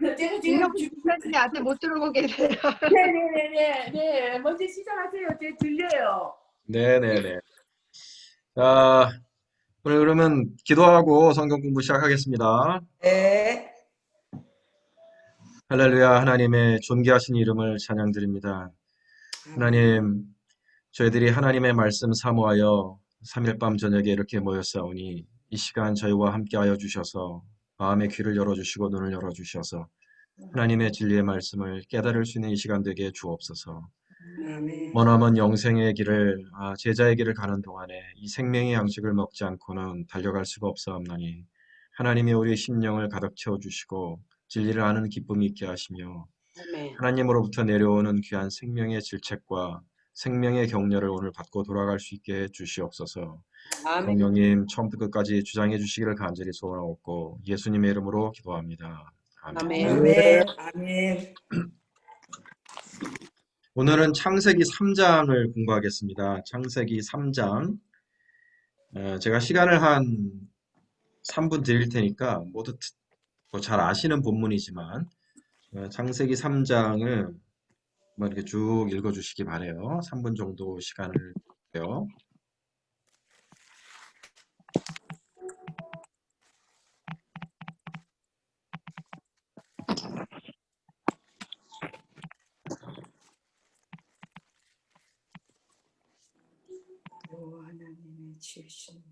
제가 지금 민영 목사님이 아직 못 들어오고 계세요. 네네네네. 먼저 시작하세요. 제가 들려요. 네네네. 자, 오늘 그러면 기도하고 성경 공부 시작하겠습니다. 네. 할렐루야, 하나님의 존귀하신 이름을 찬양드립니다. 하나님, 저희들이 하나님의 말씀 사모하여 3일 밤 저녁에 이렇게 모였사오니 이 시간 저희와 함께하여 주셔서 마음의 귀를 열어주시고 눈을 열어주셔서 하나님의 진리의 말씀을 깨달을 수 있는 이 시간 되게 주옵소서. 아멘. 머나먼 영생의 길을 제자의 길을 가는 동안에 이 생명의 양식을 먹지 않고는 달려갈 수가 없사옵나니 하나님이 우리의 심령을 가득 채워주시고 진리를 아는 기쁨이 있게 하시며 아멘. 하나님으로부터 내려오는 귀한 생명의 질책과 생명의 격려를 오늘 받고 돌아갈 수 있게 해주시옵소서. 아멘. 성령님 처음부터 끝까지 주장해 주시기를 간절히 소원하옵고 예수님의 이름으로 기도합니다. 아멘. 아멘. 아멘. 오늘은 창세기 3장을 공부하겠습니다. 창세기 3장. 제가 시간을 한 3분 드릴 테니까 모두 잘 아시는 본문이지만 창세기 3장을 이렇게 쭉 읽어주시기 바래요. 3분 정도 시간을 드려요. 하나님의 지으신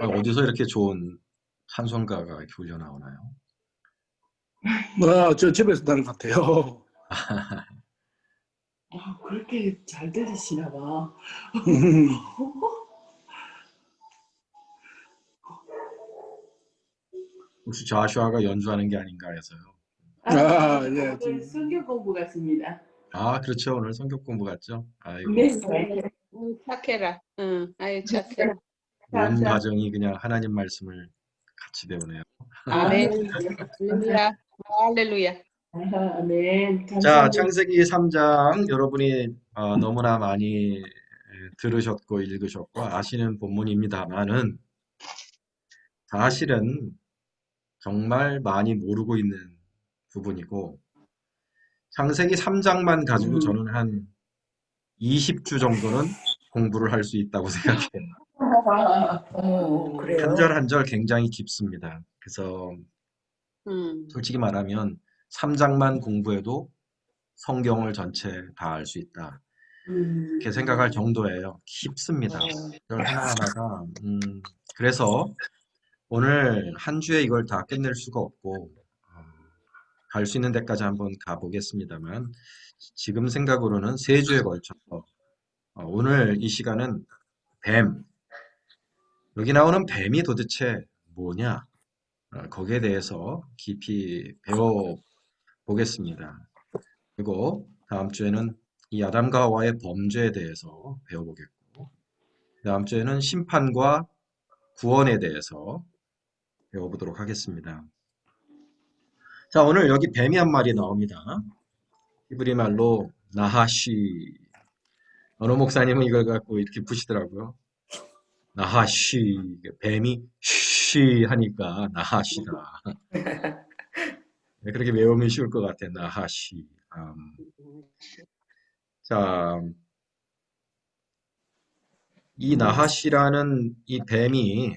어디서 이렇게 좋은 찬송가가 이렇게 흘러나오나요? 저 집에서 나는 것 같아요. 그렇게 잘 들으시나 봐. 혹시 좌슈아가 연주하는 게 아닌가 해서요. 예, 오늘 성경 공부 같습니다. 그렇죠. 오늘 성경 공부 같죠? 아이고, 네. 착해라. 응, 아유, 착해라. 온 가정이 그냥 하나님 말씀을 같이 배우네요. 아멘. 할렐루야. 할렐루야. 아멘. 자, 감사합니다. 창세기 3장 여러분이 너무나 많이 들으셨고 읽으셨고 아시는 본문입니다만은 사실은 정말 많이 모르고 있는 부분이고 창세기 3장만 가지고 저는 한 20주 정도는 공부를 할 수 있다고 생각해요. 그래요? 한 절 한 절 굉장히 깊습니다. 그래서 솔직히 말하면 3장만 공부해도 성경을 전체 다 알 수 있다. 이렇게 생각할 정도예요. 깊습니다. 절 하나하나가. 그래서 오늘 한 주에 이걸 다 끝낼 수가 없고 갈 수 있는 데까지 한번 가보겠습니다만 지금 생각으로는 3주에 걸쳐서 오늘 이 시간은 뱀, 여기 나오는 뱀이 도대체 뭐냐? 거기에 대해서 깊이 보겠습니다. 그리고 다음 주에는 이 아담과 하와의 범죄에 대해서 배워보겠고, 다음 주에는 심판과 구원에 대해서 배워보도록 하겠습니다. 자, 오늘 여기 뱀이 한 마리 나옵니다. 히브리 말로 나하시. 어느 목사님은 이걸 갖고 이렇게 부시더라고요. 나하시. 뱀이 쉬 하니까 나하시다. 그렇게 외우면 쉬울 것 같아요. 나하시. 자, 이 나하시라는 이 뱀이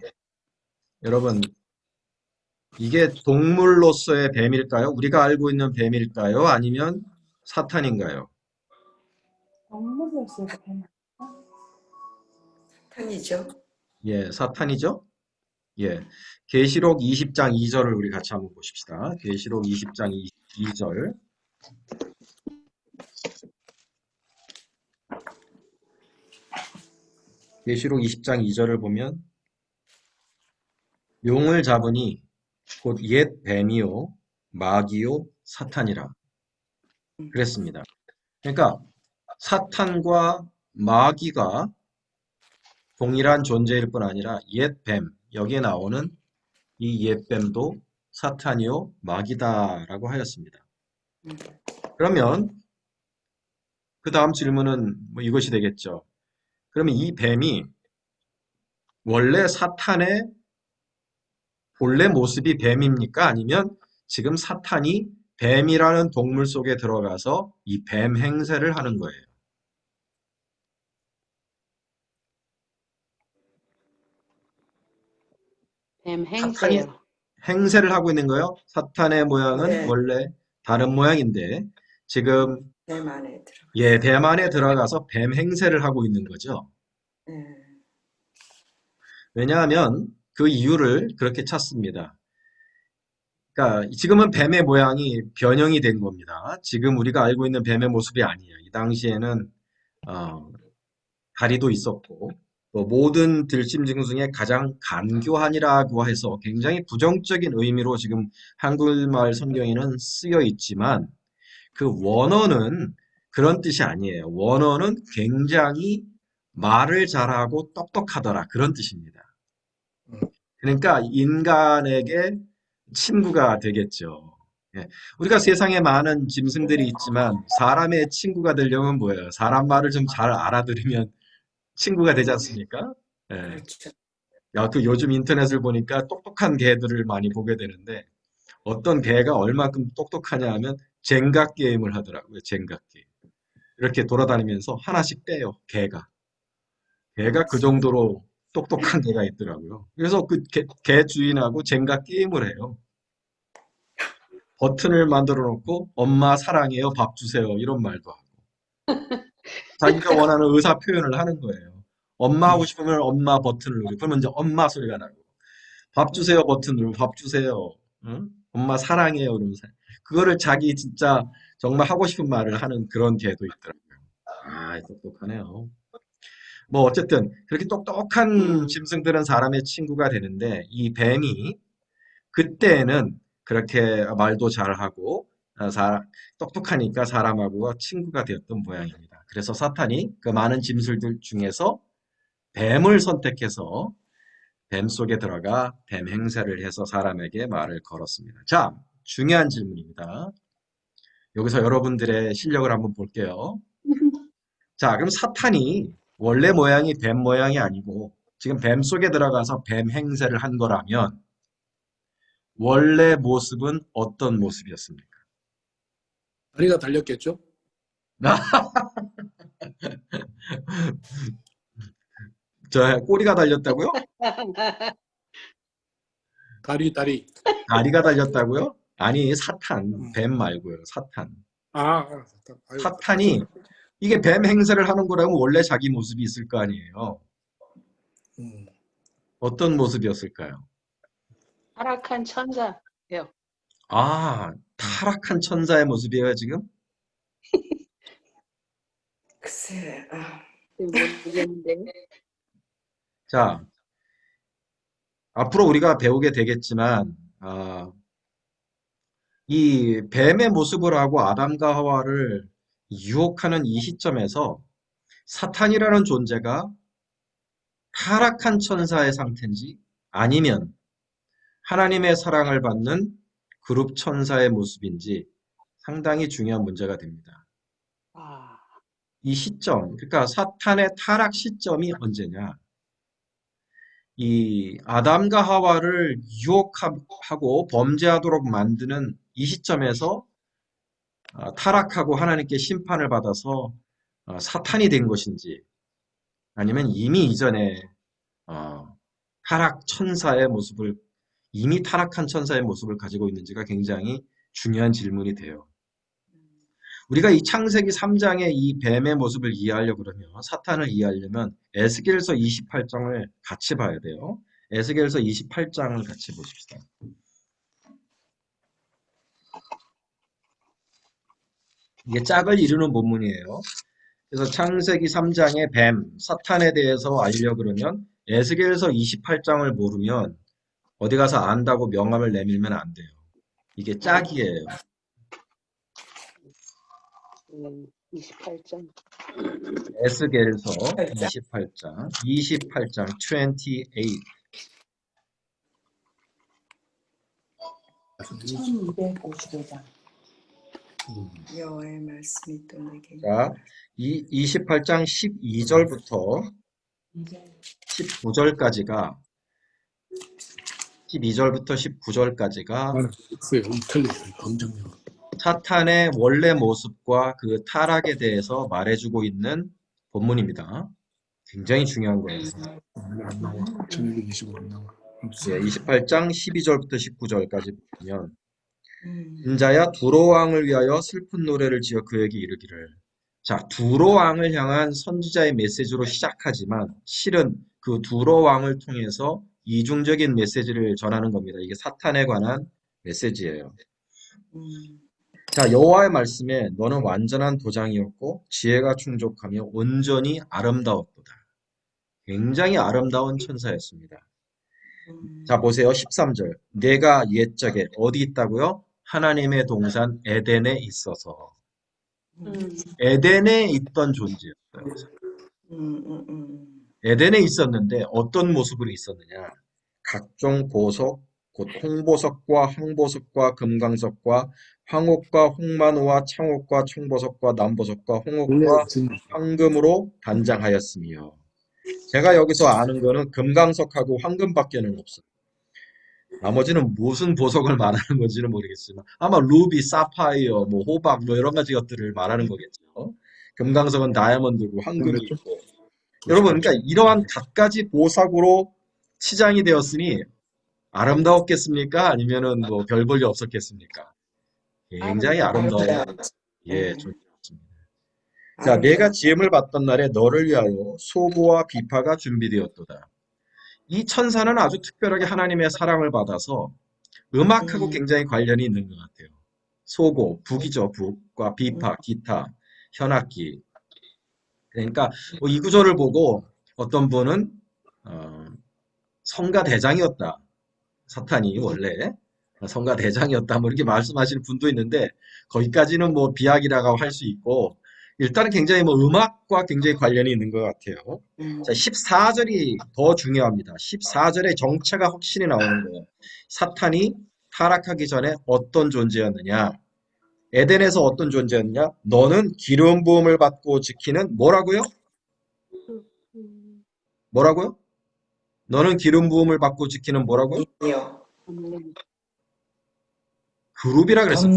여러분 이게 동물로서의 뱀일까요? 우리가 알고 있는 뱀일까요? 아니면 사탄인가요? 동물로서 뱀. 사탄이죠. 예, 사탄이죠? 예. 계시록 20장 2절을 우리 같이 한번 보십시다. 계시록 20장 2절. 계시록 20장 2절을 보면 용을 잡으니 곧 옛 뱀이요 마귀요 사탄이라 그랬습니다. 그러니까 사탄과 마귀가 동일한 존재일 뿐 아니라 옛 뱀, 여기에 나오는 이 옛 뱀도 사탄이요 마귀다라고 하였습니다. 그러면 그 다음 질문은 뭐 이것이 되겠죠. 그러면 이 뱀이 원래 사탄의 본래 모습이 뱀입니까? 아니면 지금 사탄이 뱀이라는 동물 속에 들어가서 이 뱀 행세를 하는 거예요. 뱀 사탄이 행세요. 행세를 하고 있는 거예요. 사탄의 모양은 네. 원래 다른 모양인데 지금 뱀 안에 들어. 예, 뱀 안에 들어가서 뱀 행세를 하고 있는 거죠. 네. 왜냐하면 그 이유를 그렇게 찾습니다. 그러니까 지금은 뱀의 모양이 변형이 된 겁니다. 지금 우리가 알고 있는 뱀의 모습이 아니에요. 이 당시에는 다리도 있었고 또 모든 들짐승 중에 가장 간교한이라고 해서 굉장히 부정적인 의미로 지금 한글말 성경에는 쓰여 있지만 그 원어는 그런 뜻이 아니에요. 원어는 굉장히 말을 잘하고 똑똑하더라 그런 뜻입니다. 그러니까 인간에게 친구가 되겠죠. 예. 우리가 세상에 많은 짐승들이 있지만 사람의 친구가 되려면 뭐예요? 사람 말을 좀 잘 알아들으면 친구가 되지 않습니까? 예. 그렇죠. 야, 그 요즘 인터넷을 보니까 똑똑한 개들을 많이 보게 되는데 어떤 개가 얼마큼 똑똑하냐 하면 젠가 게임을 하더라고요. 젠가 게임. 이렇게 돌아다니면서 하나씩 빼요. 개가. 개가 그 정도로 똑똑한 개가 있더라고요. 그래서 그 개 주인하고 젠가 게임을 해요. 버튼을 만들어 놓고 엄마 사랑해요, 밥 주세요 이런 말도 하고 자기가 원하는 의사 표현을 하는 거예요. 엄마 하고 싶으면 엄마 버튼을 누르고 그러면 이제 엄마 소리가 나고 밥 주세요 버튼 누르고 밥 주세요. 응? 엄마 사랑해요 그러면서 그거를 자기 진짜 정말 하고 싶은 말을 하는 그런 개도 있더라고요. 아, 똑똑하네요. 뭐 어쨌든 그렇게 똑똑한 짐승들은 사람의 친구가 되는데 이 뱀이 그때는 그렇게 말도 잘하고 똑똑하니까 사람하고 친구가 되었던 모양입니다. 그래서 사탄이 그 많은 짐승들 중에서 뱀을 선택해서 뱀 속에 들어가 뱀 행세를 해서 사람에게 말을 걸었습니다. 자, 중요한 질문입니다. 여기서 여러분들의 실력을 한번 볼게요. 자, 그럼 사탄이 원래 모양이 뱀 모양이 아니고 지금 뱀 속에 들어가서 뱀 행세를 한 거라면 원래 모습은 어떤 모습이었습니까? 다리가 달렸겠죠? 저 꼬리가 달렸다고요? 다리. 다리가 달렸다고요? 아니, 사탄, 뱀 말고요. 사탄. 사탄. 아유, 사탄이 이게 뱀 행세를 하는 거라면 원래 자기 모습이 있을 거 아니에요. 어떤 모습이었을까요? 타락한 천사요. 아, 타락한 천사의 모습이에요, 지금? 글쎄, 모르겠는데. 자, 앞으로 우리가 배우게 되겠지만, 이 뱀의 모습을 하고 아담과 하와를 유혹하는 이 시점에서 사탄이라는 존재가 타락한 천사의 상태인지 아니면 하나님의 사랑을 받는 그룹 천사의 모습인지 상당히 중요한 문제가 됩니다. 아, 이 시점, 그러니까 사탄의 타락 시점이 언제냐? 이 아담과 하와를 유혹하고 범죄하도록 만드는 이 시점에서 타락하고 하나님께 심판을 받아서 사탄이 된 것인지 아니면 이미 이전에 타락 천사의 모습을 이미 타락한 천사의 모습을 가지고 있는지가 굉장히 중요한 질문이 돼요. 우리가 이 창세기 3장의 이 뱀의 모습을 이해하려고 그러면 사탄을 이해하려면 에스겔서 28장을 같이 봐야 돼요. 에스겔서 28장을 같이 보십시다. 이게 짝을 이루는 본문이에요. 그래서 창세기 3장의 뱀, 사탄에 대해서 알려고 그러면 에스겔서 28장을 모르면 어디 가서 안다고 명함을 내밀면 안 돼요. 이게 짝이에요. 28장. 에스겔서 28장, 28장. 1255장. 여호와의 말씀이 또 내게 자, 28장 12절부터 19절까지가 12절부터 19절까지가 있어요. 틀려요. 검정요. 사탄의 원래 모습과 그 타락에 대해서 말해주고 있는 본문입니다. 굉장히 중요한 거예요. 안 나와. 1225 안 나와. 예, 28장 12절부터 19절까지 보면 음, 인자야 두로 왕을 위하여 슬픈 노래를 지어 그에게 이르기를. 자, 두로 왕을 향한 선지자의 메시지로 시작하지만 실은 그 두로 왕을 통해서 이중적인 메시지를 전하는 겁니다. 이게 사탄에 관한 메시지예요. 음, 자, 여호와의 말씀에 너는 완전한 도장이었고 지혜가 충족하며 온전히 아름다웠도다. 굉장히 아름다운 천사였습니다. 자, 보세요. 13절. 내가 옛적에 어디 있다고요? 하나님의 동산 에덴에 있어서. 에덴에 있던 존재였어요. 에덴에 있었는데 어떤 모습으로 있었느냐? 각종 보석, 곧 홍보석과 황보석과 금강석과 황옥과 홍만호와 창옥과 청보석과 남보석과 홍옥과 황금으로 단장하였으며. 제가 여기서 아는 거는 금강석하고 황금밖에는 없어요. 나머지는 무슨 보석을 말하는 건지는 모르겠지만 아마 루비, 사파이어, 뭐 호박 뭐 여러 가지 것들을 말하는 거겠죠. 금강석은 다이아몬드고 황금이 있고. 여러분, 그러니까 이러한 갖가지 보석으로 치장이 되었으니 아름다웠겠습니까? 아니면은 뭐 별 볼 일 없었겠습니까? 굉장히 아름다운 존재였습니다. 자, 내가 지음을 받던 날에 너를 위하여 소고와 비파가 준비되었도다. 이 천사는 아주 특별하게 하나님의 사랑을 받아서 음악하고 굉장히 관련이 있는 것 같아요. 소고, 북이죠. 북과 비파, 기타, 현악기. 그러니까 이 구절을 보고 어떤 분은 성가대장이었다. 사탄이 원래 성가대장이었다. 뭐 이렇게 말씀하시는 분도 있는데 거기까지는 뭐 비약이라고 할 수 있고 일단은 굉장히 뭐 음악과 굉장히 관련이 있는 것 같아요. 자, 14절이 더 중요합니다. 14절에 정체가 확실히 나오는 거예요. 사탄이 타락하기 전에 어떤 존재였느냐? 에덴에서 어떤 존재였냐? 너는 기름 부음을 받고 지키는 뭐라고요? 뭐라고요? 너는 기름 부음을 받고 지키는 뭐라고요? 그룹이라 그랬어요.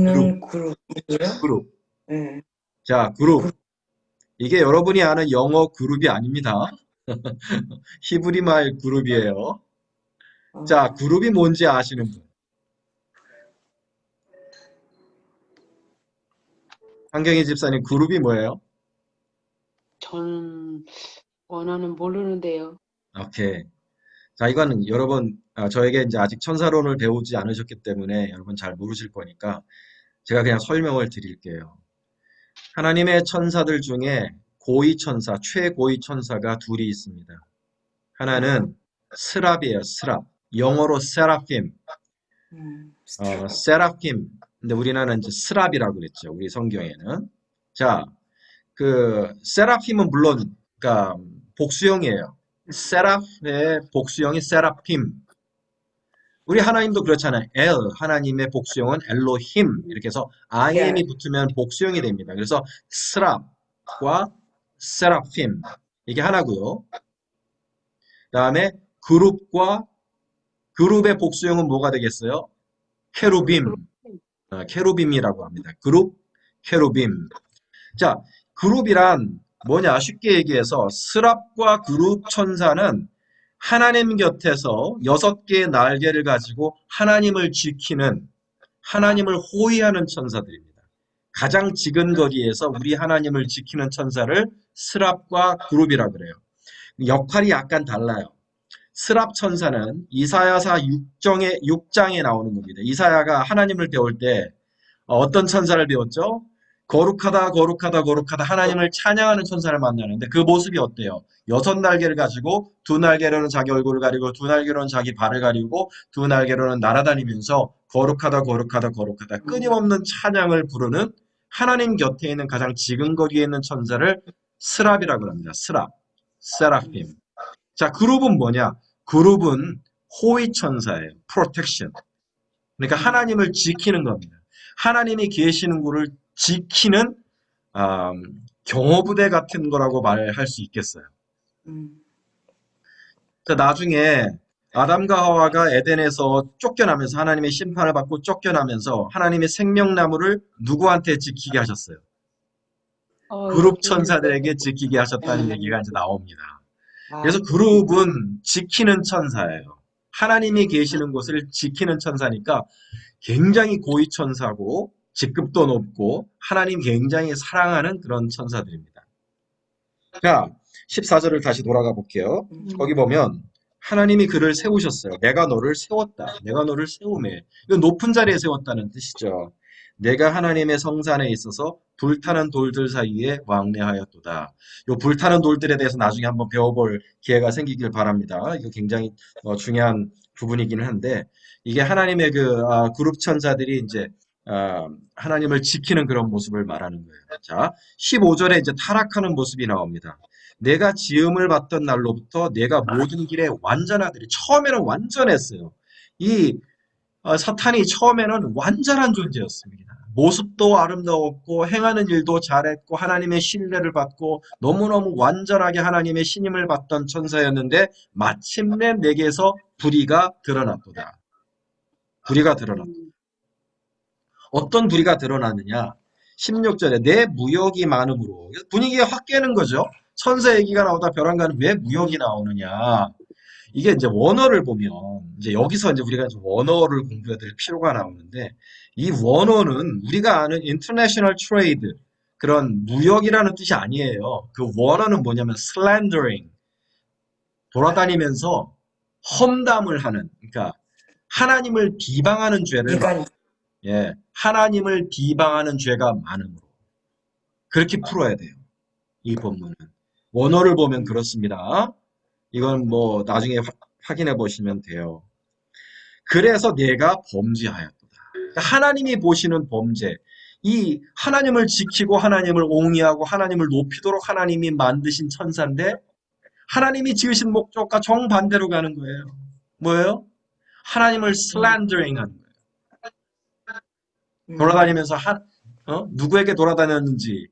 그룹. 네. 자, 그룹. 이게 여러분이 아는 영어 그룹이 아닙니다. 히브리말 그룹이에요. 자, 그룹이 뭔지 아시는 분? 한경희 집사님, 그룹이 뭐예요? 저는 원어는 모르는데요. 오케이. 자, 이거는 여러분, 저에게 이제 아직 천사론을 배우지 않으셨기 때문에 여러분 잘 모르실 거니까 제가 그냥 설명을 드릴게요. 하나님의 천사들 중에 고위 천사, 최고위 천사가 둘이 있습니다. 하나는 스랍이에요, 스랍. 영어로 세라핌. 세라핌. 근데 우리나라는 이제 스랍이라고 그랬죠. 우리 성경에는. 자, 그 세라핌은 물론 그러니까 복수형이에요. 세라프의 복수형이 세라핌. 우리 하나님도 그렇잖아요. 엘, 하나님의 복수형은 엘로힘. 이렇게 해서 IM이 붙으면 복수형이 됩니다. 그래서 스랍과 세라핌. 이게 하나고요. 다음에 그룹의 복수형은 뭐가 되겠어요? 케루빔. 케루빔이라고 합니다. 그룹, 케루빔. 자, 그룹이란 뭐냐? 쉽게 얘기해서 스랍과 그룹 천사는 하나님 곁에서 6개의 날개를 가지고 하나님을 지키는, 하나님을 호위하는 천사들입니다. 가장 지근거리에서 우리 하나님을 지키는 천사를 스랍과 그룹이라 그래요. 역할이 약간 달라요. 스랍 천사는 이사야서 6장에 나오는 겁니다. 이사야가 하나님을 배울 때 어떤 천사를 배웠죠? 거룩하다, 거룩하다, 거룩하다 하나님을 찬양하는 천사를 만나는데 그 모습이 어때요? 6날개를 가지고 2날개로는 자기 얼굴을 가리고 2날개로는 자기 발을 가리고 2날개로는 날아다니면서 거룩하다, 거룩하다, 거룩하다 끊임없는 찬양을 부르는 하나님 곁에 있는 가장 지근거리에 있는 천사를 스랍이라고 합니다. 스랍, 세라핌. 자, 그룹은 뭐냐? 그룹은 호위 천사예요. protection. 그러니까 하나님을 지키는 겁니다. 하나님이 계시는 곳을 지키는 경호부대 같은 거라고 말할 수 있겠어요. 자, 나중에 아담과 하와가 에덴에서 쫓겨나면서 하나님의 심판을 받고 쫓겨나면서 하나님의 생명나무를 누구한테 지키게 하셨어요? 그룹 천사들에게 지키게 하셨다는 얘기가 이제 나옵니다. 그래서 그룹은 지키는 천사예요. 하나님이 계시는 곳을 지키는 천사니까 굉장히 고위 천사고 직급도 높고 하나님 굉장히 사랑하는 그런 천사들입니다. 자, 14절을 다시 돌아가 볼게요. 거기 보면 하나님이 그를 세우셨어요. 내가 너를 세웠다. 내가 너를 세우매. 이건 높은 자리에 세웠다는 뜻이죠. 내가 하나님의 성산에 있어서 불타는 돌들 사이에 왕래하였도다. 이 불타는 돌들에 대해서 나중에 한번 배워볼 기회가 생기길 바랍니다. 이거 굉장히 중요한 부분이기는 한데 이게 하나님의 그룹 천사들이 이제 하나님을 지키는 그런 모습을 말하는 거예요. 자, 15절에 이제 타락하는 모습이 나옵니다. 내가 지음을 받던 날로부터 내가 모든 길에 완전하더니 처음에는 완전했어요. 이 사탄이 처음에는 완전한 존재였습니다. 모습도 아름다웠고 행하는 일도 잘했고 하나님의 신뢰를 받고 너무너무 완전하게 하나님의 신임을 받던 천사였는데 마침내 내게서 불의가 드러났도다. 불의가 드러났다. 어떤 불의가 드러나느냐? 16절에 내 무역이 많음으로 분위기가 확 깨는 거죠. 천사 얘기가 나오다 벼랑간은 왜 무역이 나오느냐? 이게 이제 원어를 보면 이제 여기서 이제 우리가 원어를 공부해야 될 필요가 나오는데 이 원어는 우리가 아는 international trade 그런 무역이라는 뜻이 아니에요. 그 원어는 뭐냐면 slandering 돌아다니면서 험담을 하는 그러니까 하나님을 비방하는 죄를 하나님을 비방하는 죄가 많음으로 그렇게 풀어야 돼요. 이 본문은 원어를 보면 그렇습니다. 이건 뭐 나중에 확인해 보시면 돼요. 그래서 내가 범죄하였도다. 그러니까 하나님이 보시는 범죄, 이 하나님을 지키고 하나님을 옹이하고 하나님을 높이도록 하나님이 만드신 천사인데 하나님이 지으신 목적과 정반대로 가는 거예요. 뭐예요? 하나님을 slandering 하는 거예요. 돌아다니면서 누구에게 돌아다녔는지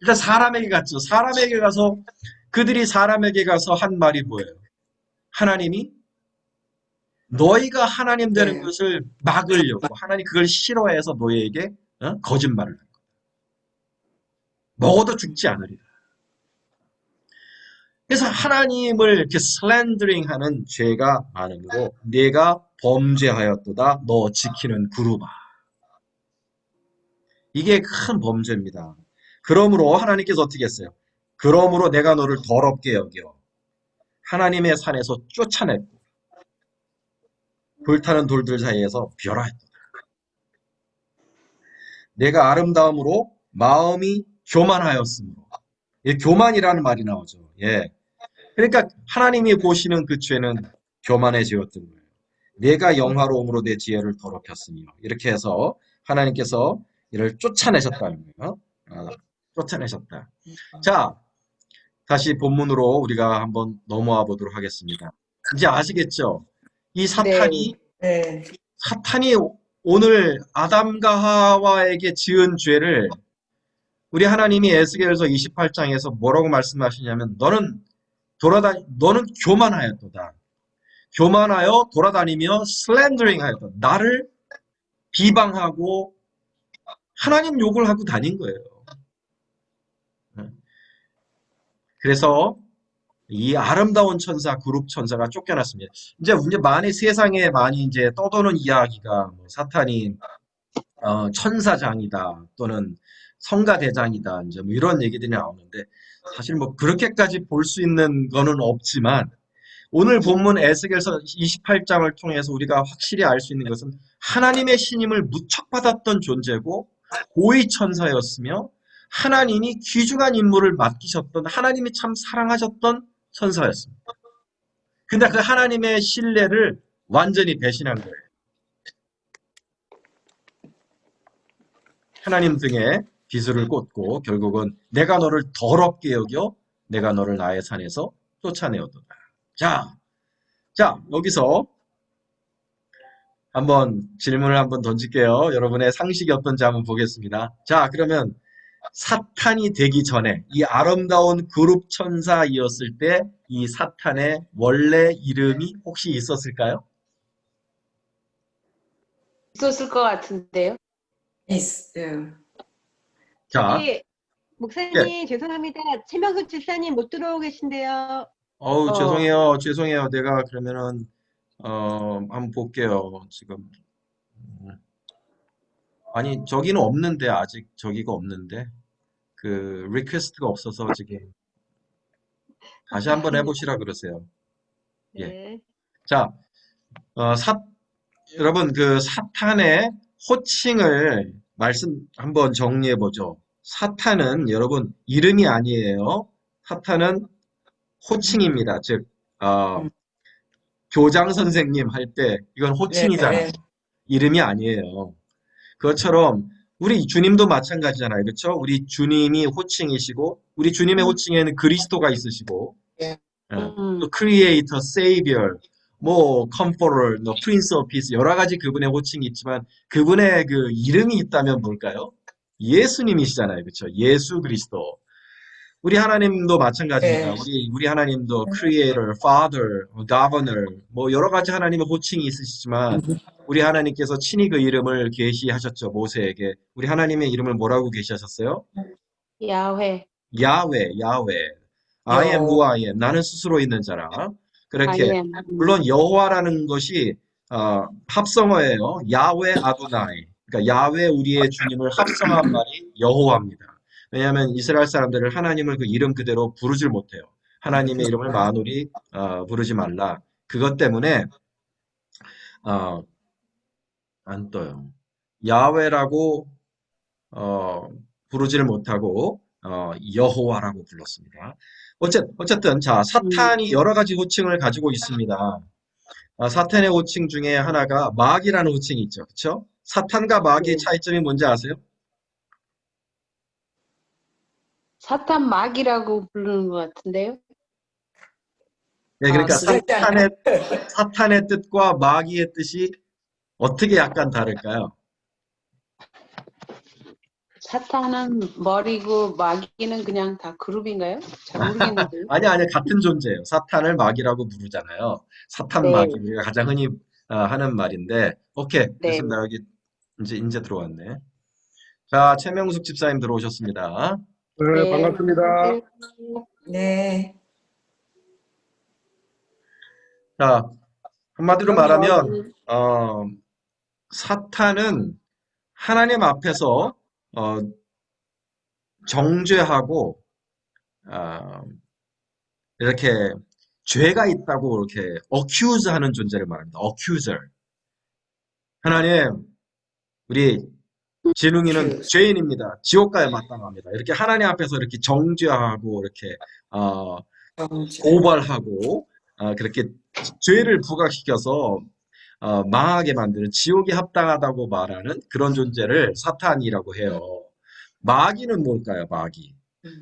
일단 사람에게 갔죠. 사람에게 가서 그들이 사람에게 가서 한 말이 뭐예요? 하나님이 너희가 하나님 되는 것을 막으려고 하나님 그걸 싫어해서 너희에게 거짓말을 한 거다. 먹어도 죽지 않으리라. 그래서 하나님을 이렇게 슬렌더링하는 죄가 많으므로 내가 범죄하였도다. 너 지키는 그룹아. 이게 큰 범죄입니다. 그러므로 하나님께서 어떻게 했어요? 그러므로 내가 너를 더럽게 여겨 하나님의 산에서 쫓아냈고 불타는 돌들 사이에서 멸하였다. 내가 아름다움으로 마음이 교만하였으므로 교만이라는 말이 나오죠. 예. 그러니까 하나님이 보시는 그 죄는 교만의 죄였던 거예요. 내가 영화로움으로 내 지혜를 더럽혔으며 이렇게 해서 하나님께서 이를 쫓아내셨다는 거예요. 쫓아내셨다. 자, 다시 본문으로 우리가 한번 넘어와 보도록 하겠습니다. 이제 아시겠죠? 이 사탄이 네. 사탄이 오늘 아담과 하와에게 지은 죄를 우리 하나님이 에스겔서 28장에서 뭐라고 말씀하시냐면 너는 교만하였도다. 교만하여 돌아다니며 슬렌더링 하였다. 나를 비방하고 하나님 욕을 하고 다닌 거예요. 그래서 이 아름다운 천사, 그룹 천사가 쫓겨났습니다. 이제 많이 세상에 많이 이제 떠도는 이야기가 뭐 사탄이 천사장이다 또는 성가대장이다 이제 뭐 이런 얘기들이 나오는데 사실 뭐 그렇게까지 볼 수 있는 거는 없지만 오늘 본문 에스겔서 28장을 통해서 우리가 확실히 알 수 있는 것은 하나님의 신임을 무척 받았던 존재고 고위 천사였으며 하나님이 귀중한 임무를 맡기셨던 하나님이 참 사랑하셨던 천사였습니다. 근데 그 하나님의 신뢰를 완전히 배신한 거예요. 하나님 등에 비수를 꽂고 결국은 내가 너를 더럽게 여겨 내가 너를 나의 산에서 쫓아내었도다. 자, 여기서 한번 질문을 한번 던질게요. 여러분의 상식이 어떤지 한번 보겠습니다. 자, 그러면 사탄이 되기 전에 이 아름다운 그룹 천사이었을 때 이 사탄의 원래 이름이 혹시 있었을까요? 있었을 것 같은데요. 있어요. 자, 저기 목사님 죄송합니다. 최명숙 집사님 못 들어오고 계신데요. 죄송해요. 내가 그러면은 한번 볼게요. 지금 아니 저기는 없는데 아직 저기가 없는데 그 리퀘스트가 없어서 지금 다시 한번 해보시라 그러세요. 예. 네. 자, 여러분 그 사탄의 호칭을 한번 정리해 보죠. 사탄은 여러분 이름이 아니에요. 사탄은 호칭입니다. 즉 교장 선생님 할 때 이건 호칭이잖아요. 네. 이름이 아니에요. 그것처럼 우리 주님도 마찬가지잖아요. 그렇죠? 우리 주님이 호칭이시고 우리 주님의 호칭에는 그리스도가 있으시고 또 크리에이터, 세이비어, 뭐 컴포터, 뭐 프린스 오브 피스 여러 가지 그분의 호칭이 있지만 그분의 그 이름이 있다면 뭘까요? 예수님이시잖아요. 그렇죠? 예수 그리스도. 우리 하나님도 마찬가지입니다. 우리 하나님도 Creator, Father, Governor, 뭐 여러 가지 하나님의 호칭이 있으시지만 우리 하나님께서 친히 그 이름을 계시하셨죠. 모세에게. 우리 하나님의 이름을 뭐라고 계시하셨어요? 야훼. 야훼. I am who I am. 나는 스스로 있는 자라. 그렇게 I am. 물론 여호와라는 것이 합성어예요. 야훼 아도나이. 그러니까 야훼 우리의 주님을 합성한 말이 여호와입니다. 왜냐하면 이스라엘 사람들을 하나님을 그 이름 그대로 부르질 못해요. 하나님의 이름을 만우리 부르지 말라. 그것 때문에 안 떠요. 야훼라고 부르지를 못하고 여호와라고 불렀습니다. 어쨌든 자 사탄이 여러 가지 호칭을 가지고 있습니다. 사탄의 호칭 중에 하나가 마귀라는 호칭이 있죠. 그렇죠? 사탄과 마귀의 차이점이 뭔지 아세요? 사탄 마귀라고 부르는 것 같은데요. 네, 그러니까 진짜. 사탄의 뜻과 마귀의 뜻이 어떻게 약간 다를까요? 사탄은 머리고 마귀는 그냥 다 그룹인가요? 잘 모르겠는데요. 아니, 같은 존재예요. 사탄을 마귀라고 부르잖아요. 사탄 네. 마귀, 우리가 가장 흔히 하는 말인데, 오케이, 네. 됐습니다. 여기 이제 들어왔네. 자, 최명숙 집사님 들어오셨습니다. 네, 반갑습니다. 네. 자, 한마디로 말하면, 사탄은 하나님 앞에서 정죄하고 이렇게 죄가 있다고 이렇게 accuse 하는 존재를 말합니다. accuser. 하나님, 우리 진웅이는 죄인입니다. 지옥 가야 마땅합니다. 이렇게 하나님 앞에서 이렇게 정죄하고 이렇게 고발하고 그렇게 죄를 부각시켜서 망하게 만드는 지옥에 합당하다고 말하는 그런 존재를 사탄이라고 해요. 마귀는 뭘까요? 마귀.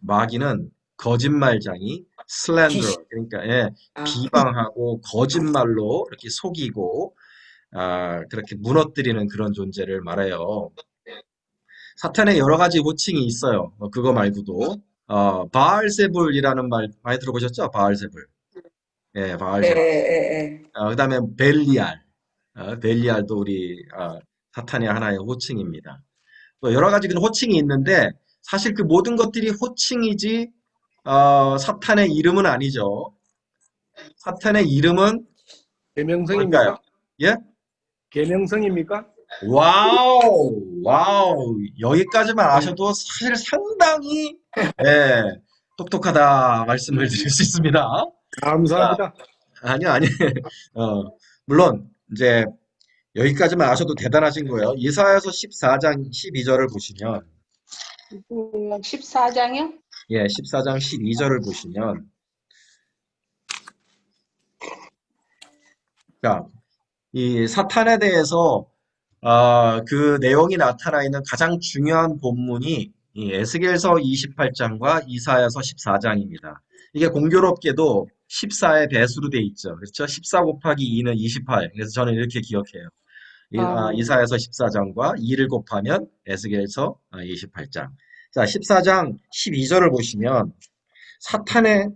마귀는 거짓말장이, 슬렌더, 그러니까 예, 아, 비방하고 거짓말로 이렇게 속이고 그렇게 무너뜨리는 그런 존재를 말해요. 사탄의 여러 가지 호칭이 있어요. 그거 말고도 바알세불이라는 말 많이 들어보셨죠? 바알세불. 예, 예, 바알세불. 예, 예. 그다음에 벨리알. 벨리알도 우리 사탄의 하나의 호칭입니다. 또 여러 가지 그런 호칭이 있는데 사실 그 모든 것들이 호칭이지 사탄의 이름은 아니죠. 사탄의 이름은 뭘까요? 계명성입니까? 예? 계명성입니까? 와우. 여기까지만 아셔도 사실 상당히 예, 똑똑하다 말씀을 드릴 수 있습니다. 감사합니다. 아니요. 물론 이제 여기까지만 아셔도 대단하신 거예요. 이사야서 14장 12절을 보시면 14장이요? 예, 14장 12절을 보시면 자, 이 사탄에 대해서 그 내용이 나타나 있는 가장 중요한 본문이 이 에스겔서 28장과 이사야서 14장입니다. 이게 공교롭게도 14의 배수로 돼 있죠. 그렇죠? 14 곱하기 2는 28. 그래서 저는 이렇게 기억해요. 이사야서 14장과 2를 곱하면 에스겔서 28장. 자, 14장 12절을 보시면 사탄의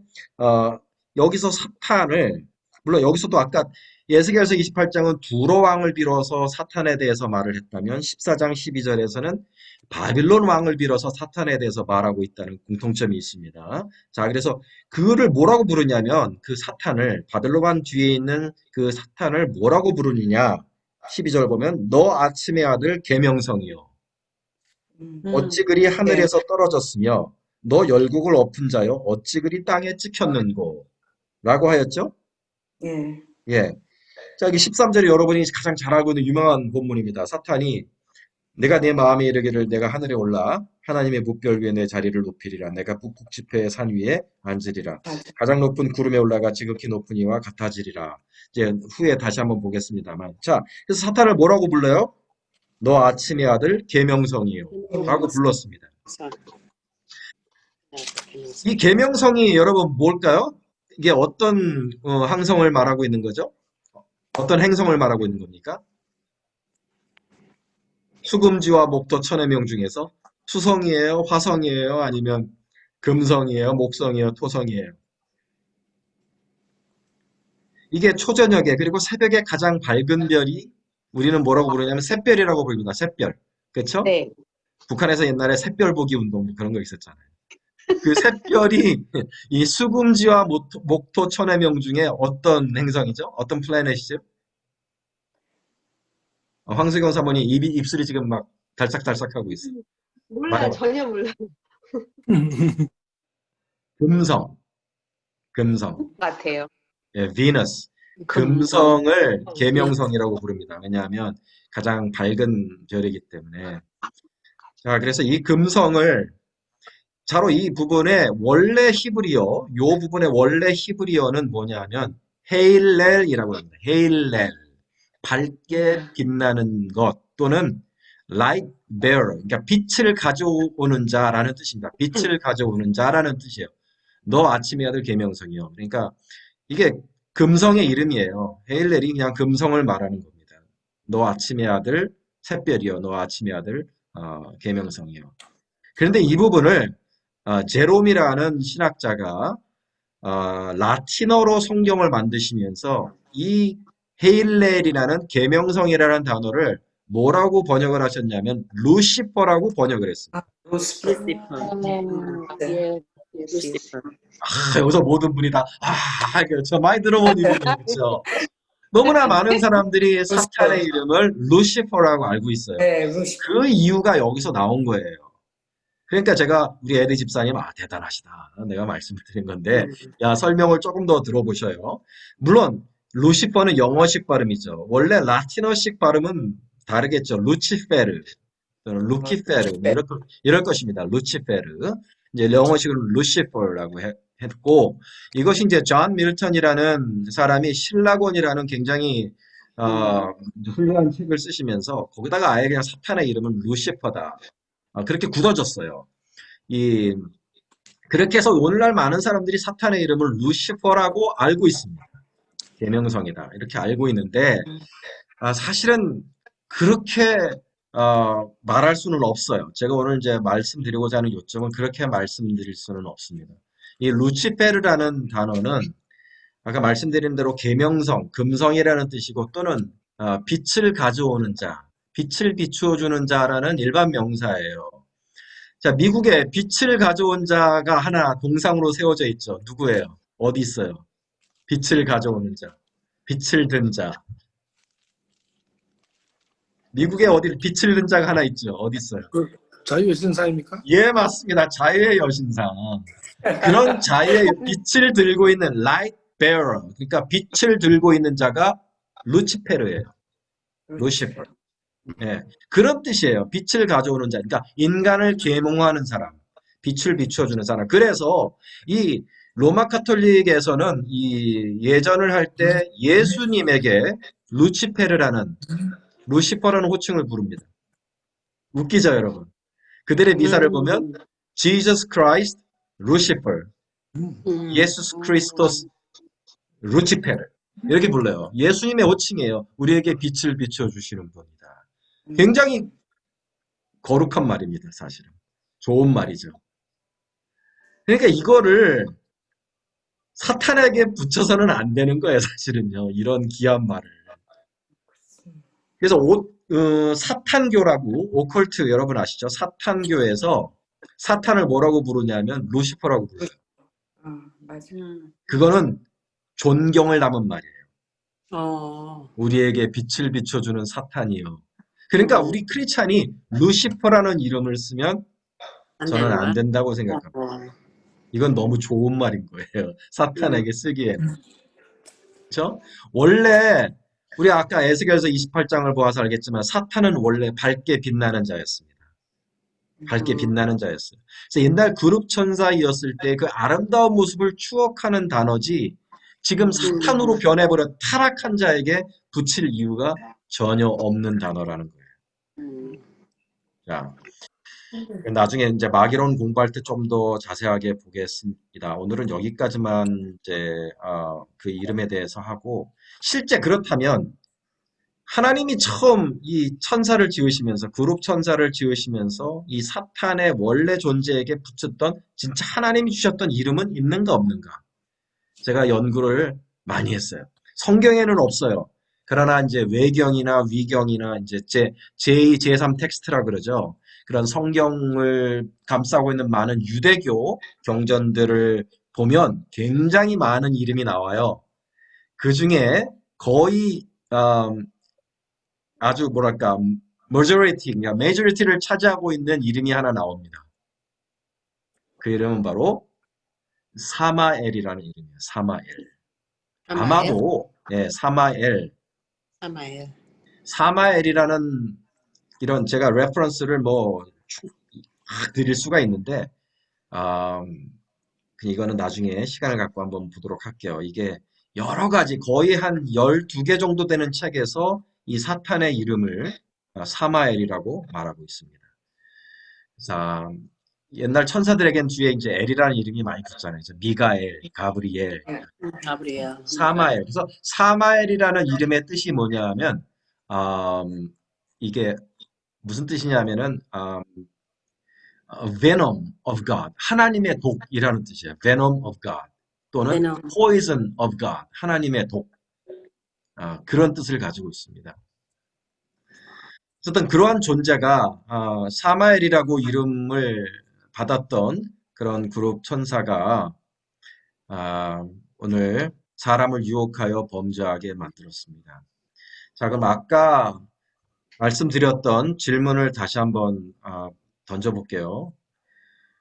여기서 사탄을 물론 여기서도 아까 에스겔서 28장은 두로 왕을 빌어서 사탄에 대해서 말을 했다면 14장 12절에서는 바빌론 왕을 빌어서 사탄에 대해서 말하고 있다는 공통점이 있습니다. 자, 그래서 그를 뭐라고 부르냐면 그 사탄을 바벨론 왕 뒤에 있는 그 사탄을 뭐라고 부르느냐? 12절 보면 너 아침의 아들 계명성이요. 어찌 그리 하늘에서 떨어졌으며 너 열국을 엎은 자요 어찌 그리 땅에 찍혔는고 라고 하였죠? 예. 예. 자, 여기 13절에 여러분이 가장 잘 알고 있는 유명한 본문입니다. 사탄이 내가 내 마음에 이르기를 내가 하늘에 올라 하나님의 무별 위에 내 자리를 높이리라. 내가 북극 지폐의 산 위에 앉으리라. 가장 높은 구름에 올라가 지극히 높은 이와 같아지리라. 이제 후에 다시 한번 보겠습니다만. 자, 그래서 사탄을 뭐라고 불러요? 너 아침의 아들 계명성이요 라고 불렀습니다. 이 계명성이 여러분 뭘까요? 이게 어떤 항성을 말하고 있는 거죠? 어떤 행성을 말하고 있는 겁니까? 수금지와 목토 천의 명 중에서 수성이에요? 화성이에요? 아니면 금성이에요? 목성이에요? 토성이에요? 이게 초저녁에 그리고 새벽에 가장 밝은 별이 우리는 뭐라고 부르냐면 샛별이라고 부릅니다. 샛별. 그렇죠? 네. 북한에서 옛날에 샛별 보기 운동 그런 거 있었잖아요. 그 샛별이 이 수금지와 목토 천의 명 중에 어떤 행성이죠? 어떤 플래닛이죠? 황수경 사모님 입술이 지금 막 달싹달싹하고 있어요. 몰라요. 말해봐. 전혀 몰라요. 금성. 같아요. 예, 비너스. 금성. 금성을 계명성이라고 부릅니다. 왜냐하면 가장 밝은 별이기 때문에. 자, 그래서 이 금성을 바로 이 부분의 원래 히브리어, 요 부분의 원래 히브리어는 뭐냐면 헤일렐이라고 합니다. 헤일렐. 밝게 빛나는 것 또는 light bearer. 그러니까 빛을 가져오는 자라는 뜻입니다. 빛을 가져오는 자라는 뜻이에요. 너 아침의 아들 계명성이요. 그러니까 이게 금성의 이름이에요. 헤일렐이 그냥 금성을 말하는 겁니다. 너 아침의 아들 샛별이요. 너 아침의 아들 계명성이요. 그런데 이 부분을 제롬이라는 신학자가 라틴어로 성경을 만드시면서 이 헤일렐이라는 계명성이라는 단어를 뭐라고 번역을 하셨냐면 루시퍼라고 번역을 했습니다. 루시퍼. 예. 여기서 모든 분이 다 그렇죠. 많이 들어본 이름이죠. 너무나 많은 사람들이 사탄의 이름을 루시퍼라고 알고 있어요. 네, 루시퍼. 그 이유가 여기서 나온 거예요. 그러니까 제가 우리 에디 집사님 대단하시다. 내가 말씀을 드린 건데 야 설명을 조금 더 들어보셔요. 물론 루시퍼는 영어식 발음이죠. 원래 라틴어식 발음은 다르겠죠. 루치페르, 루키페르 이럴 것입니다. 루치페르. 이제 영어식으로 루시퍼라고 했고 이것이 이제 존 밀턴이라는 사람이 신라곤이라는 굉장히 훌륭한 책을 쓰시면서 거기다가 아예 그냥 사탄의 이름은 루시퍼다. 그렇게 굳어졌어요. 그렇게 해서 오늘날 많은 사람들이 사탄의 이름을 루시퍼라고 알고 있습니다. 계명성이다. 이렇게 알고 있는데, 사실은 그렇게 말할 수는 없어요. 제가 오늘 이제 말씀드리고자 하는 요점은 그렇게 말씀드릴 수는 없습니다. 이 루치페르라는 단어는 아까 말씀드린 대로 계명성, 금성이라는 뜻이고 또는 빛을 가져오는 자, 빛을 비추어 주는 자라는 일반 명사예요. 자, 미국에 빛을 가져온 자가 하나 동상으로 세워져 있죠. 누구예요? 어디 있어요? 빛을 가져오는 자, 빛을 든 자. 미국에 어디 빛을 든 자가 하나 있죠. 어디 있어요? 그 자유의 신사입니까? 예, 맞습니다. 자유의 여신상. 그런 자유의 빛을 들고 있는 light bearer, 그러니까 빛을 들고 있는 자가 루치페르예요. 루시퍼. 예, 그런 뜻이에요. 빛을 가져오는 자. 그러니까 인간을 계몽하는 사람, 빛을 비추어주는 사람. 그래서 이 로마 카톨릭에서는 이 예전을 할 때 예수님에게 루치페르라는 루시퍼라는 호칭을 부릅니다. 웃기죠, 여러분? 그들의 미사를 보면 Jesus Christ, Lucifer, 예수스 크리스토스, 루치페르 이렇게 불러요. 예수님의 호칭이에요. 우리에게 빛을 비춰 주시는 분이다. 굉장히 거룩한 말입니다, 사실은. 좋은 말이죠. 그러니까 이거를 사탄에게 붙여서는 안 되는 거예요, 사실은요. 이런 귀한 말을. 그래서 사탄교라고, 오컬트 여러분 아시죠? 사탄교에서 사탄을 뭐라고 부르냐면 루시퍼라고 부르요. 맞아. 그거는 존경을 담은 말이에요. 어. 우리에게 빛을 비춰주는 사탄이요. 그러니까 우리 크리스찬이 루시퍼라는 이름을 쓰면 저는 안 된다고 생각합니다. 이건 너무 좋은 말인 거예요. 사탄에게 쓰기에는. 그렇죠? 원래 우리 아까 에스겔서 28장을 보아서 알겠지만 사탄은 원래 밝게 빛나는 자였습니다. 밝게 빛나는 자였어요. 그래서 옛날 그룹 천사이었을 때 그 아름다운 모습을 추억하는 단어지 지금 사탄으로 변해버려 타락한 자에게 붙일 이유가 전혀 없는 단어라는 거예요. 자, 나중에 이제 마귀론 공부할 때 좀 더 자세하게 보겠습니다. 오늘은 여기까지만 이제 그 이름에 대해서 하고 실제 그렇다면 하나님이 처음 이 천사를 지으시면서 그룹 천사를 지으시면서 이 사탄의 원래 존재에게 붙였던 진짜 하나님이 주셨던 이름은 있는가 없는가? 제가 연구를 많이 했어요. 성경에는 없어요. 그러나 이제 외경이나 위경이나 이제 제2, 제3 텍스트라 그러죠. 그런 성경을 감싸고 있는 많은 유대교 경전들을 보면 굉장히 많은 이름이 나와요. 그 중에 거의 아주 뭐랄까 메조리티를 차지하고 있는 이름이 하나 나옵니다. 그 이름은 바로 사마엘이라는 이름이에요. 사마엘. 아마도 사마엘이라는 이런 제가 레퍼런스를 뭐 드릴 수가 있는데 이거는 나중에 시간을 갖고 한번 보도록 할게요. 이게 여러 가지 거의 한 12개 정도 되는 책에서 이 사탄의 이름을 사마엘이라고 말하고 있습니다. 자, 옛날 천사들에겐 뒤에 이제 엘이라는 이름이 많이 붙잖아요. 미가엘, 가브리엘, 사마엘. 그래서 사마엘이라는 이름의 뜻이 뭐냐면 이게 무슨 뜻이냐면은 venom of God, 하나님의 독이라는 뜻이에요. venom of God 또는 poison of God, 하나님의 독. 그런 뜻을 가지고 있습니다. 어쨌든 그러한 존재가 사마엘이라고 이름을 받았던 그런 그룹 천사가 오늘 사람을 유혹하여 범죄하게 만들었습니다. 자, 그럼 아까 말씀드렸던 질문을 다시 한번 던져볼게요.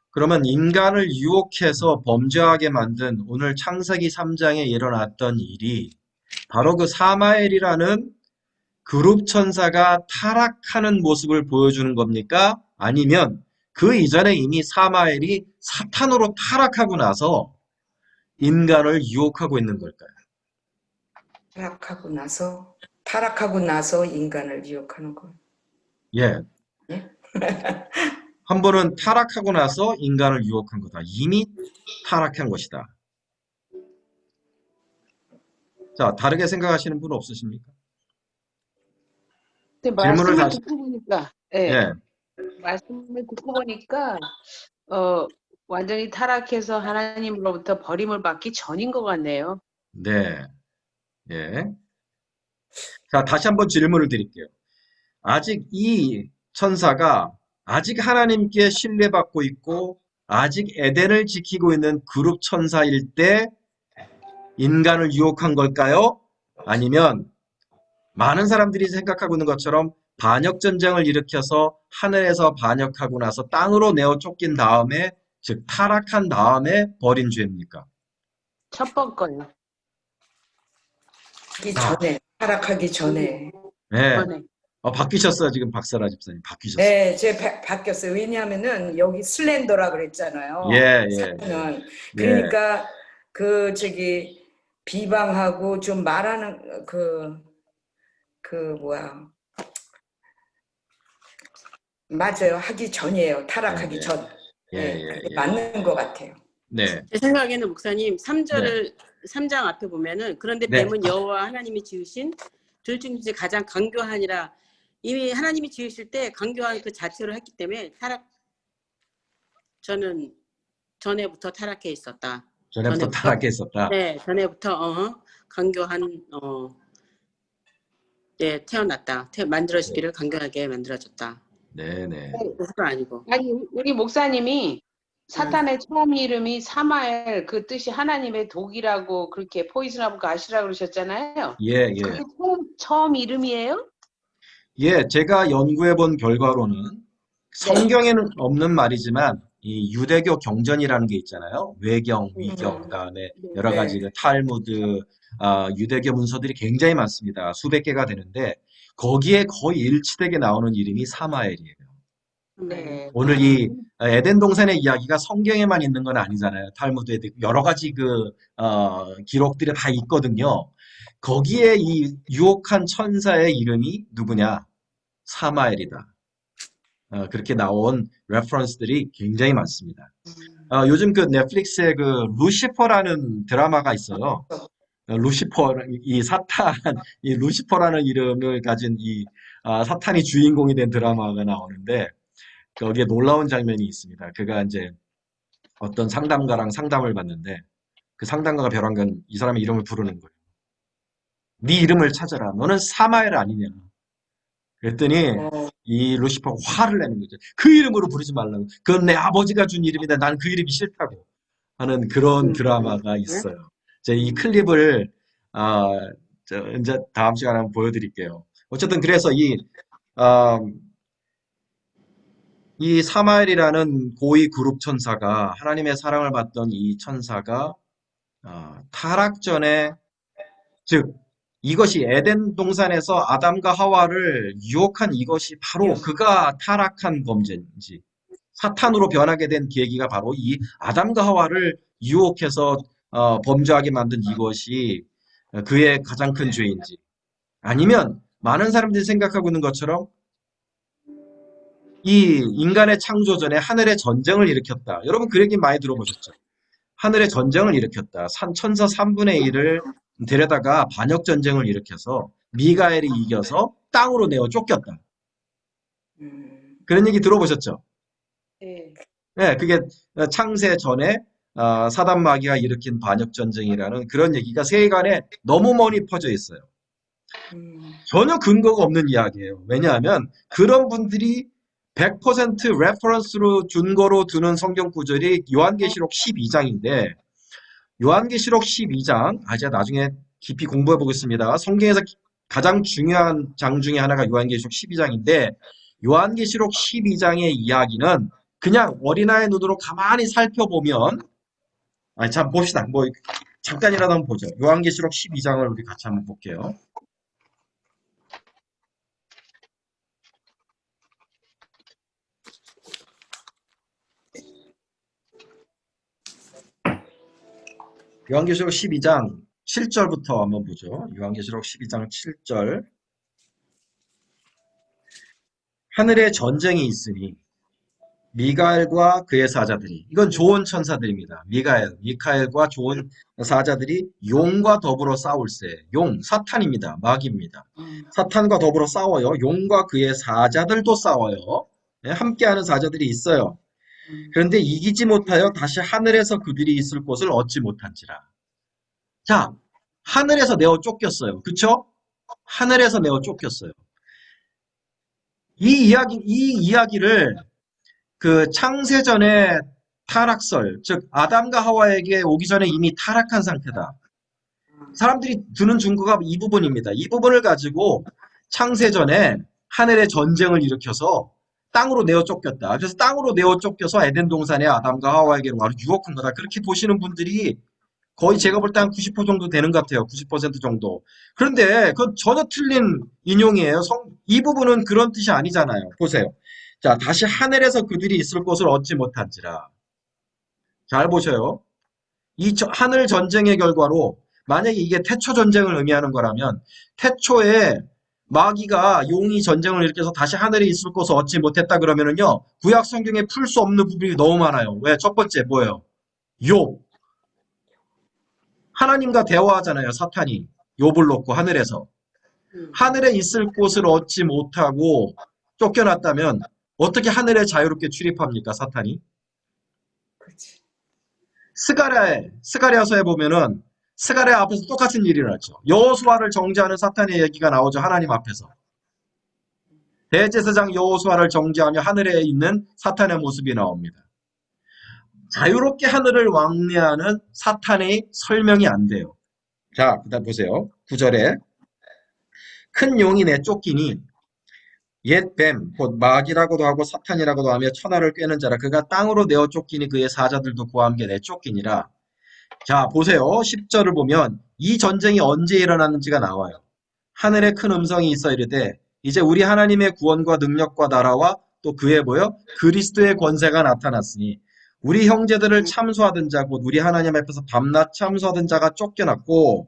그러면 인간을 유혹해서 범죄하게 만든 오늘 창세기 3장에 일어났던 일이 바로 그 사마엘이라는 그룹 천사가 타락하는 모습을 보여주는 겁니까? 아니면 그 이전에 이미 사마엘이 사탄으로 타락하고 나서 인간을 유혹하고 있는 걸까요? 타락하고 나서 타락하고 나서 인간을 유혹하는 거. 예. 예? 한 번은 타락하고 나서 인간을 유혹한 거다. 이미 타락한 것이다. 자, 다르게 생각하시는 분 없으십니까? 근데 질문을 말씀을 다시, 듣고 보니까, 예, 예, 말씀을 듣고 보니까, 완전히 타락해서 하나님으로부터 버림을 받기 전인 것 같네요. 네, 예. 자, 다시 한번 질문을 드릴게요. 아직 이 천사가 아직 하나님께 신뢰받고 있고 아직 에덴을 지키고 있는 그룹 천사일 때 인간을 유혹한 걸까요? 아니면 많은 사람들이 생각하고 있는 것처럼 반역 전쟁을 일으켜서 하늘에서 반역하고 나서 땅으로 내어 쫓긴 다음에 즉 타락한 다음에 벌인 죄입니까? 첫 번 거요. 하기 아, 전에, 타락하기 전에. 네. 전에. 바뀌셨어요. 지금 박사라 집사님 바뀌셨어요. 네, 바뀌었어요. 왜냐하면은 여기 슬렌더라 그랬잖아요. 예, 예, 사탄은. 예. 그러니까 비방하고 좀 말하는 뭐야. 맞아요. 하기 전이에요. 타락하기 예, 전. 예, 네, 예, 그게 예. 맞는 것 같아요. 네, 제 생각에는 목사님 네, 3장 앞에 보면은 그런데 네, 뱀은 여호와 하나님이 지으신 둘 중에 가장 강교하니라. 이미 하나님이 지으실 때 강교한 그 자체로 했기 때문에 저는 전에부터 타락해 있었다. 전에부터 타락했었다. 네, 전에부터 강교한 네, 태어났다. 만들어지기를 강교하게 만들어졌다. 네, 네. 그것도 아니고. 아니, 우리 목사님이 사탄의 처음 이름이 사마엘, 그 뜻이 하나님의 독이라고 그렇게 포이즌하고 가시라고 그러셨잖아요. 예, 예. 그게 처음 이름이에요? 예, 제가 연구해 본 결과로는 네. 성경에는 없는 말이지만 이 유대교 경전이라는 게 있잖아요. 외경, 위경, 그다음에 여러 네. 가지 그 탈무드, 유대교 문서들이 굉장히 많습니다. 수백 개가 되는데 거기에 거의 일치되게 나오는 이름이 사마엘이에요. 네. 오늘 이 에덴 동산의 이야기가 성경에만 있는 건 아니잖아요. 탈무드에 여러 가지 기록들이 다 있거든요. 거기에 이 유혹한 천사의 이름이 누구냐? 사마엘이다. 그렇게 나온 레퍼런스들이 굉장히 많습니다. 요즘 그 넷플릭스에 그 루시퍼라는 드라마가 있어요. 루시퍼, 이 루시퍼라는 이름을 가진 사탄이 주인공이 된 드라마가 나오는데 거기에 놀라운 장면이 있습니다. 그가 이제 어떤 상담가랑 상담을 받는데 그 상담가가 벼랑간 이 사람의 이름을 부르는 거예요. 네 이름을 찾아라. 너는 사마엘 아니냐. 그랬더니 이 루시퍼가 화를 내는 거죠. 그 이름으로 부르지 말라고. 그건 내 아버지가 준 이름인데 난 그 이름이 싫다고 하는 그런 드라마가 있어요. 제가 이 클립을 이제 다음 시간에 한번 보여드릴게요. 어쨌든 그래서 이 사마엘이라는 고위 그룹 천사가 하나님의 사랑을 받던 이 천사가 타락 전에 즉 이것이 에덴 동산에서 아담과 하와를 유혹한 이것이 바로 그가 타락한 범죄인지 사탄으로 변하게 된 계기가 바로 이 아담과 하와를 유혹해서 범죄하게 만든 이것이 그의 가장 큰 죄인지 아니면 많은 사람들이 생각하고 있는 것처럼 이 인간의 창조 전에 하늘의 전쟁을 일으켰다. 여러분 그 얘기 많이 들어보셨죠? 하늘의 전쟁을 일으켰다. 천사 3분의 1을 데려다가 반역 전쟁을 일으켜서 미가엘이 이겨서 땅으로 내어 쫓겼다. 그런 얘기 들어보셨죠? 네. 네, 그게 창세 전에 사단 마귀가 일으킨 반역 전쟁이라는 그런 얘기가 세간에 너무 많이 퍼져 있어요. 전혀 근거가 없는 이야기예요. 왜냐하면 그런 분들이 100% 레퍼런스로 준거로 두는 성경 구절이 요한계시록 12장인데 요한계시록 12장 제가 나중에 깊이 공부해 보겠습니다. 성경에서 가장 중요한 장 중에 하나가 요한계시록 12장인데 요한계시록 12장의 이야기는 그냥 어린아이 눈으로 가만히 살펴보면 자 봅시다. 뭐 잠깐이라도 한번 보죠. 요한계시록 12장을 우리 같이 한번 볼게요. 요한계시록 12장 7절부터 한번 보죠. 요한계시록 12장 7절. 하늘에 전쟁이 있으니 미가엘과 그의 사자들이, 이건 좋은 천사들입니다. 미카엘과 좋은 사자들이 용과 더불어 싸울세. 용, 사탄입니다. 마귀입니다. 사탄과 더불어 싸워요. 용과 그의 사자들도 싸워요. 네, 함께하는 사자들이 있어요. 그런데 이기지 못하여 다시 하늘에서 그들이 있을 곳을 얻지 못한지라. 자, 하늘에서 내어 쫓겼어요. 그쵸? 하늘에서 내어 쫓겼어요. 이 이야기를 그 창세전의 타락설, 즉 아담과 하와에게 오기 전에 이미 타락한 상태다. 사람들이 두는 증거가 이 부분입니다. 이 부분을 가지고 창세전에 하늘의 전쟁을 일으켜서 땅으로 내어 쫓겼다. 그래서 땅으로 내어 쫓겨서 에덴 동산에 아담과 하와에게로 바로 유혹한 거다. 그렇게 보시는 분들이 거의 제가 볼 때 한 90% 정도 되는 것 같아요. 90% 정도. 그런데 그건 전혀 틀린 인용이에요. 이 부분은 그런 뜻이 아니잖아요. 보세요. 자, 다시 하늘에서 그들이 있을 곳을 얻지 못한지라. 잘 보셔요. 이 하늘 전쟁의 결과로 만약에 이게 태초 전쟁을 의미하는 거라면 태초에 마귀가 용이 전쟁을 일으켜서 다시 하늘에 있을 곳을 얻지 못했다 그러면은요. 구약 성경에 풀 수 없는 부분이 너무 많아요. 왜? 첫 번째 뭐예요? 욥. 하나님과 대화하잖아요. 사탄이. 욥을 놓고 하늘에서. 하늘에 있을 곳을 얻지 못하고 쫓겨났다면 어떻게 하늘에 자유롭게 출입합니까? 사탄이. 그렇지. 스가랴서에 보면은 스가랴 앞에서 똑같은 일이 일어났죠. 여호수아를 정죄하는 사탄의 얘기가 나오죠. 하나님 앞에서. 대제사장 여호수아를 정죄하며 하늘에 있는 사탄의 모습이 나옵니다. 자유롭게 하늘을 왕래하는 사탄의 설명이 안 돼요. 자, 그다음 보세요. 9절에 큰 용이 내쫓기니 옛 뱀, 곧 마귀라고도 하고 사탄이라고도 하며 천하를 꿰는 자라. 그가 땅으로 내어 쫓기니 그의 사자들도 그와 함께 내쫓기니라. 자, 보세요. 10절을 보면 이 전쟁이 언제 일어났는지가 나와요. 하늘에 큰 음성이 있어 이르되 이제 우리 하나님의 구원과 능력과 나라와 또 그의 뭐요? 그리스도의 권세가 나타났으니 우리 형제들을 참소하던 자 곧 우리 하나님 앞에서 밤낮 참소하던 자가 쫓겨났고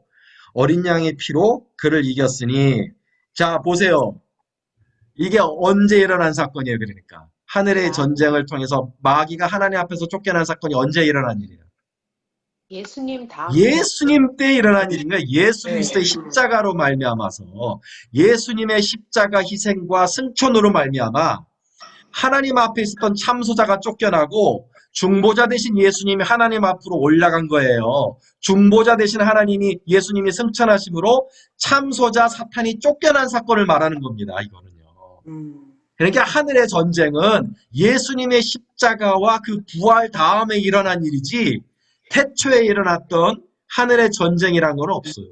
어린 양의 피로 그를 이겼으니. 자, 보세요. 이게 언제 일어난 사건이에요? 그러니까 하늘의 전쟁을 통해서 마귀가 하나님 앞에서 쫓겨난 사건이 언제 일어난 일이에요? 예수님 다음 예수님 때 일어난 일인가? 예수 그리스도의 십자가로 말미암아서 예수님의 십자가 희생과 승천으로 말미암아 하나님 앞에 있었던 참소자가 쫓겨나고 중보자 대신 예수님이 하나님 앞으로 올라간 거예요. 중보자 대신 예수님이 승천하심으로 참소자 사탄이 쫓겨난 사건을 말하는 겁니다. 이거는요. 그러니까 하늘의 전쟁은 예수님의 십자가와 그 부활 다음에 일어난 일이지 태초에 일어났던 하늘의 전쟁이란 건 없어요.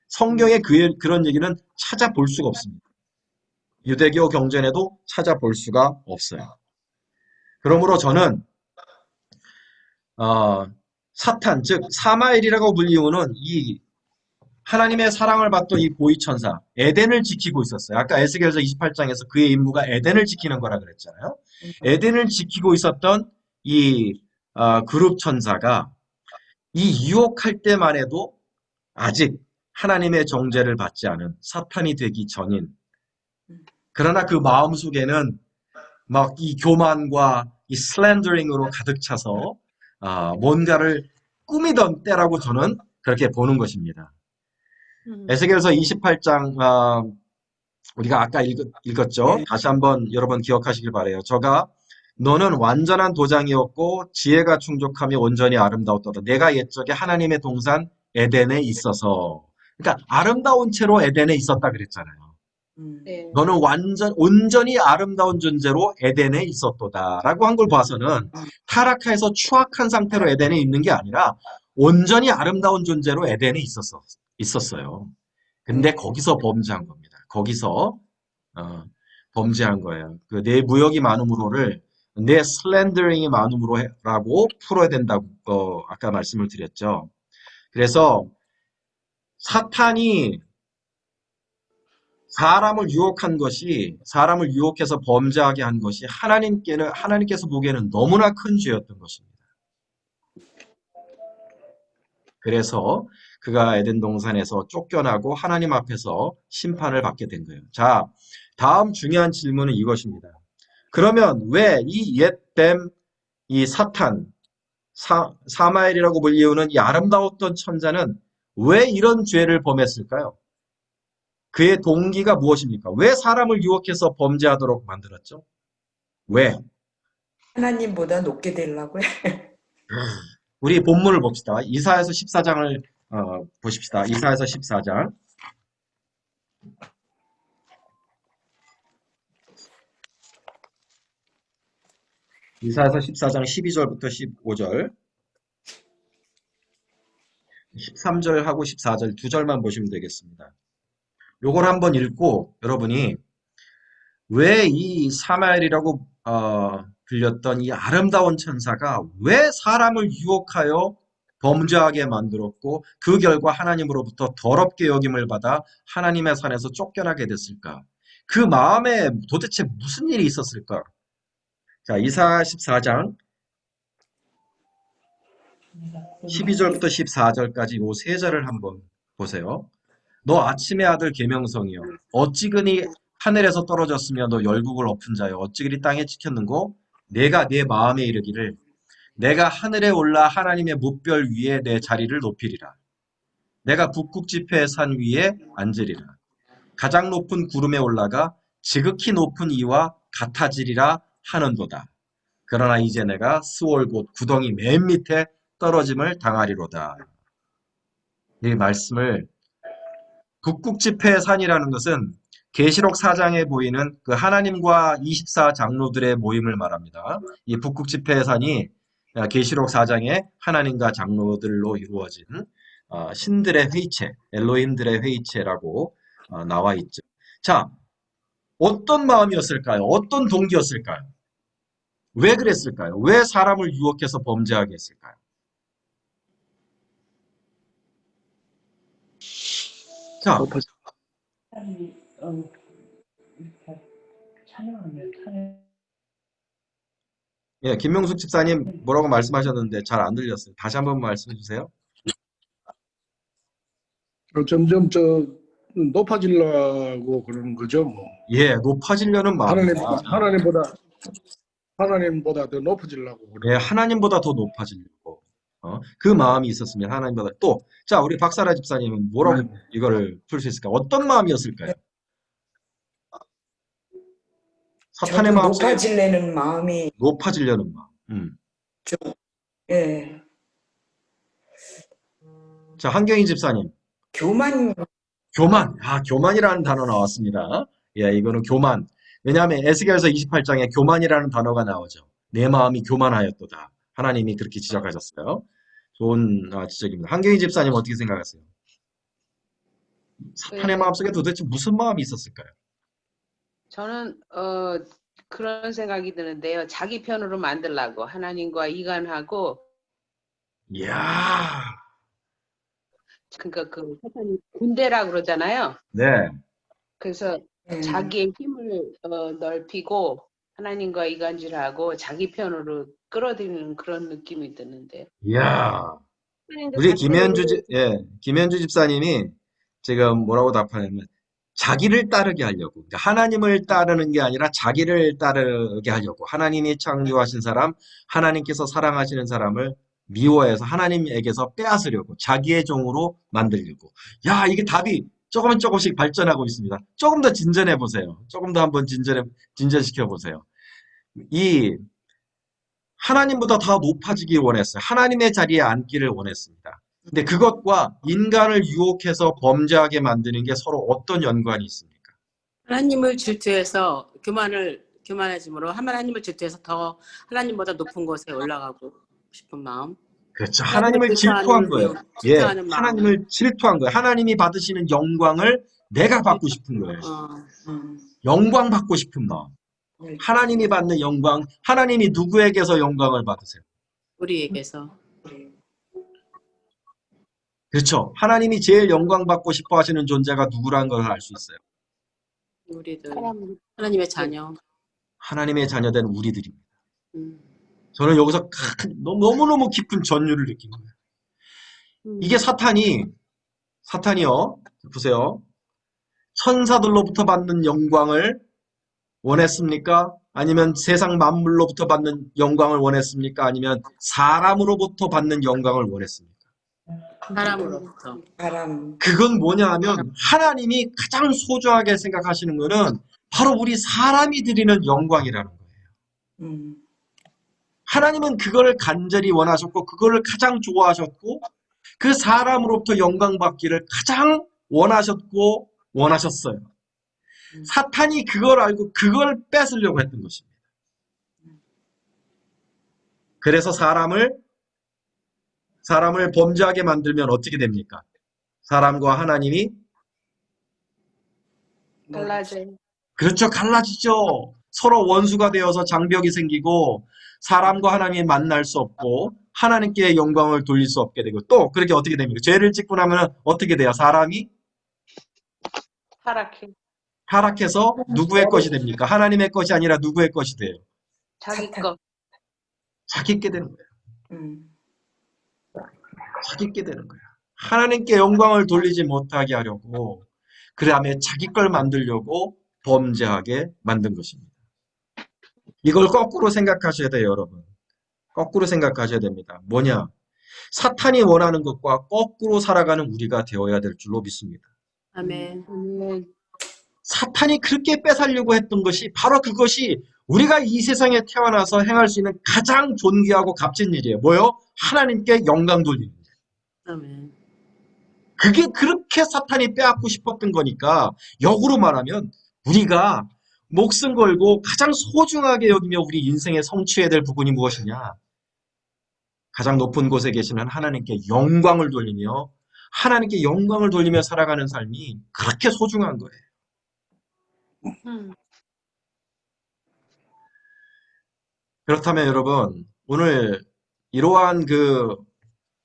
성경에 그런 얘기는 찾아볼 수가 없습니다. 유대교 경전에도 찾아볼 수가 없어요. 그러므로 저는 사탄, 즉 사마엘이라고 불리우는 이 하나님의 사랑을 받던 이 고위천사, 에덴을 지키고 있었어요. 아까 에스겔서 28장에서 그의 임무가 에덴을 지키는 거라 그랬잖아요. 에덴을 지키고 있었던 이 그룹 천사가 이 유혹할 때만 해도 아직 하나님의 정죄를 받지 않은 사탄이 되기 전인, 그러나 그 마음속에는 막 이 교만과 이 슬렌더링으로 가득 차서 뭔가를 꾸미던 때라고 저는 그렇게 보는 것입니다. 에스겔서 28장 우리가 아까 읽었죠. 다시 한번 여러분 기억하시길 바라요. 저가 너는 완전한 도장이었고 지혜가 충족하며 온전히 아름다웠더라. 내가 옛적에 하나님의 동산 에덴에 있어서. 그러니까 아름다운 채로 에덴에 있었다 그랬잖아요. 네. 너는 온전히 아름다운 존재로 에덴에 있었도다라고 한 걸 봐서는 타락해서 추악한 상태로 에덴에 있는 게 아니라 온전히 아름다운 존재로 에덴에 있었어요. 근데 거기서 범죄한 겁니다. 거기서 범죄한 거예요. 그 내 무역이 많음으로를 내 슬렌더링이 많음으로라고 풀어야 된다고 아까 말씀을 드렸죠. 그래서 사탄이 사람을 유혹해서 범죄하게 한 것이 하나님께서 보기에는 너무나 큰 죄였던 것입니다. 그래서 그가 에덴 동산에서 쫓겨나고 하나님 앞에서 심판을 받게 된 거예요. 자, 다음 중요한 질문은 이것입니다. 그러면 왜 이 옛뱀, 이 사탄, 사마엘이라고 불리우는 이 아름다웠던 천사는 왜 이런 죄를 범했을까요? 그의 동기가 무엇입니까? 왜 사람을 유혹해서 범죄하도록 만들었죠? 왜? 하나님보다 높게 되려고요. 우리 본문을 봅시다. 이사야서 14장을 보십시다. 이사야서 14장. 이사야서 14장 12절부터 15절, 13절하고 14절 두 절만 보시면 되겠습니다. 요걸 한번 읽고 여러분이 왜 이 사마엘이라고 불렸던 이 아름다운 천사가 왜 사람을 유혹하여 범죄하게 만들었고 그 결과 하나님으로부터 더럽게 여김을 받아 하나님의 산에서 쫓겨나게 됐을까? 그 마음에 도대체 무슨 일이 있었을까? 자, 이사야 14장 12절부터 14절까지 요 세 절을 한번 보세요. 너 아침의 아들 계명성이여 어찌 그니 하늘에서 떨어졌으며 너 열국을 엎은 자여 어찌 그리 땅에 찍혔는고 내가 내 마음에 이르기를 내가 하늘에 올라 하나님의 뭇별 위에 내 자리를 높이리라. 내가 북극 지폐의 산 위에 앉으리라. 가장 높은 구름에 올라가 지극히 높은 이와 같아지리라 하는도다. 그러나 이제 내가 스올 곧 구덩이 맨 밑에 떨어짐을 당하리로다. 이 말씀을 북극 지폐의 산이라는 것은 계시록 4장에 보이는 그 하나님과 24장로들의 모임을 말합니다. 이 북극 지폐의 산이 계시록 4장에 하나님과 장로들로 이루어진 신들의 회의체, 엘로힘들의 회의체라고 나와 있죠. 자, 어떤 마음이었을까요? 어떤 동기였을까요? 왜 그랬을까요? 왜 사람을 유혹해서 범죄하게 했을까요? 자, 사람이 이렇게 찬양하면 예, 김명숙 집사님 뭐라고 말씀하셨는데 잘 안 들렸어요. 다시 한번 말씀해 주세요. 점점 높아지려고 그러는 거죠. 뭐. 예, 높아지려는 마음입니다. 하나님보다 더 높아지려고 그래요. 예, 하나님보다 더 높아지려고. 그 마음이 있었으면 하나님보다 또, 자, 우리 박사라 집사님은 뭐라고 이거를 풀 수 있을까? 어떤 마음이었을까요? 사탄의 저도 마음, 높아지려는 마음이 높아지려는 마음. 예, 자, 한경희 집사님, 교만 교만. 교만이라는 단어 나왔습니다. 예, 이거는 교만. 왜냐하면 에스겔서 28장에 교만이라는 단어가 나오죠. 내 마음이 교만하였도다. 하나님이 그렇게 지적하셨어요. 좋은 지적입니다. 한경희 집사님 어떻게 생각하세요? 사탄의 마음속에 도대체 무슨 마음이 있었을까요? 저는 그런 생각이 드는데요. 자기 편으로 만들라고 하나님과 이간하고 이야, 그러니까 그 사탄이 군대라 그러잖아요. 네. 그래서 자기의 힘을 넓히고 하나님과 이간질하고 자기 편으로 끌어들이는 그런 느낌이 드는데요. 이야. 우리 김현주 집사님이 지금 뭐라고 답하냐면 자기를 따르게 하려고. 그러니까 하나님을 따르는 게 아니라 자기를 따르게 하려고. 하나님이 창조하신 사람, 하나님께서 사랑하시는 사람을 미워해서 하나님에게서 빼앗으려고. 자기의 종으로 만들려고. 야, 이게 답이 조금씩 발전하고 있습니다. 조금 더 진전해 보세요. 조금 더 한번 진전시켜 보세요. 이 하나님보다 더 높아지길 원했어요. 하나님의 자리에 앉기를 원했습니다. 근데 그것과 인간을 유혹해서 범죄하게 만드는 게 서로 어떤 연관이 있습니까? 하나님을 질투해서 교만해짐으로 하나님을 질투해서 더 하나님보다 높은 곳에 올라가고 싶은 마음. 그렇죠. 하나님을 질투한 거예요. 예, 질투하는 마음. 하나님을 질투한 거예요. 하나님이 받으시는 영광을 내가 받고 싶은 거예요. 영광 받고 싶은 마음. 하나님이 받는 영광, 하나님이 누구에게서 영광을 받으세요? 우리에게서. 그렇죠. 하나님이 제일 영광 받고 싶어 하시는 존재가 누구라는 걸 알 수 있어요. 우리들 하나님의 자녀. 하나님의 자녀된 우리들입니다. 음. 저는 여기서 너무너무 깊은 전율을 느낀 거예요. 이게 사탄이요. 보세요. 천사들로부터 받는 영광을 원했습니까? 아니면 세상 만물로부터 받는 영광을 원했습니까? 아니면 사람으로부터 받는 영광을 원했습니까? 사람으로부터. 바람. 그건 뭐냐 하면 하나님이 가장 소중하게 생각하시는 거는 바로 우리 사람이 드리는 영광이라는 거예요. 음. 하나님은 그걸 간절히 원하셨고 그거를 가장 좋아하셨고 그 사람으로부터 영광 받기를 가장 원하셨고 원하셨어요. 사탄이 그걸 알고 그걸 뺏으려고 했던 것입니다. 그래서 사람을 범죄하게 만들면 어떻게 됩니까? 사람과 하나님이 달라져요. 그렇죠. 갈라지죠. 서로 원수가 되어서 장벽이 생기고 사람과 하나님이 만날 수 없고 하나님께 영광을 돌릴 수 없게 되고 또 그렇게 어떻게 됩니까? 죄를 짓고 나면 어떻게 돼요? 사람이 타락해서 누구의 것이 됩니까? 하나님의 것이 아니라 누구의 것이 돼요? 자기 사탄. 거. 자기께 되는 거예요. 음. 자기께 되는 거예요. 하나님께 영광을 돌리지 못하게 하려고 그 다음에 자기 걸 만들려고 범죄하게 만든 것입니다. 이걸 거꾸로 생각하셔야 돼요, 여러분. 거꾸로 생각하셔야 됩니다. 뭐냐? 사탄이 원하는 것과 거꾸로 살아가는 우리가 되어야 될 줄로 믿습니다. 아멘. 사탄이 그렇게 뺏으려고 했던 것이 바로 그것이 우리가 이 세상에 태어나서 행할 수 있는 가장 존귀하고 값진 일이에요. 뭐요? 하나님께 영광 돌리는 일. 아멘. 그게 그렇게 사탄이 빼앗고 싶었던 거니까 역으로 말하면 우리가 목숨 걸고 가장 소중하게 여기며 우리 인생에 성취해야 될 부분이 무엇이냐? 가장 높은 곳에 계시는 하나님께 영광을 돌리며 하나님께 영광을 돌리며 살아가는 삶이 그렇게 소중한 거예요. 그렇다면 여러분, 오늘 이러한 그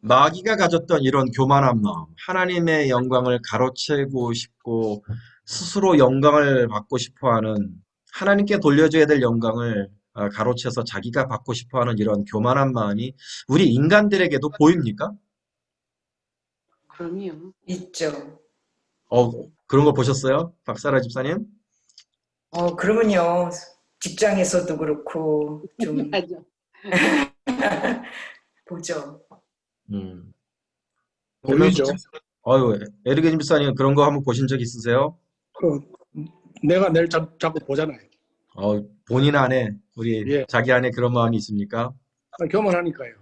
마귀가 가졌던 이런 교만한 마음, 하나님의 영광을 가로채고 싶고 스스로 영광을 받고 싶어하는 하나님께 돌려줘야 될 영광을 가로채서 자기가 받고 싶어하는 이런 교만한 마음이 우리 인간들에게도 보입니까? 그럼요. 있죠. 그런 거 보셨어요? 박사라 집사님? 그러면요. 직장에서도 그렇고 좀 맞아. 보죠. 보이죠. 에르게 집사님 그런 거 한번 보신 적 있으세요? 내가 내일 자꾸 보잖아요. 본인 안에 우리 예. 자기 안에 그런 마음이 있습니까? 교만하니까요.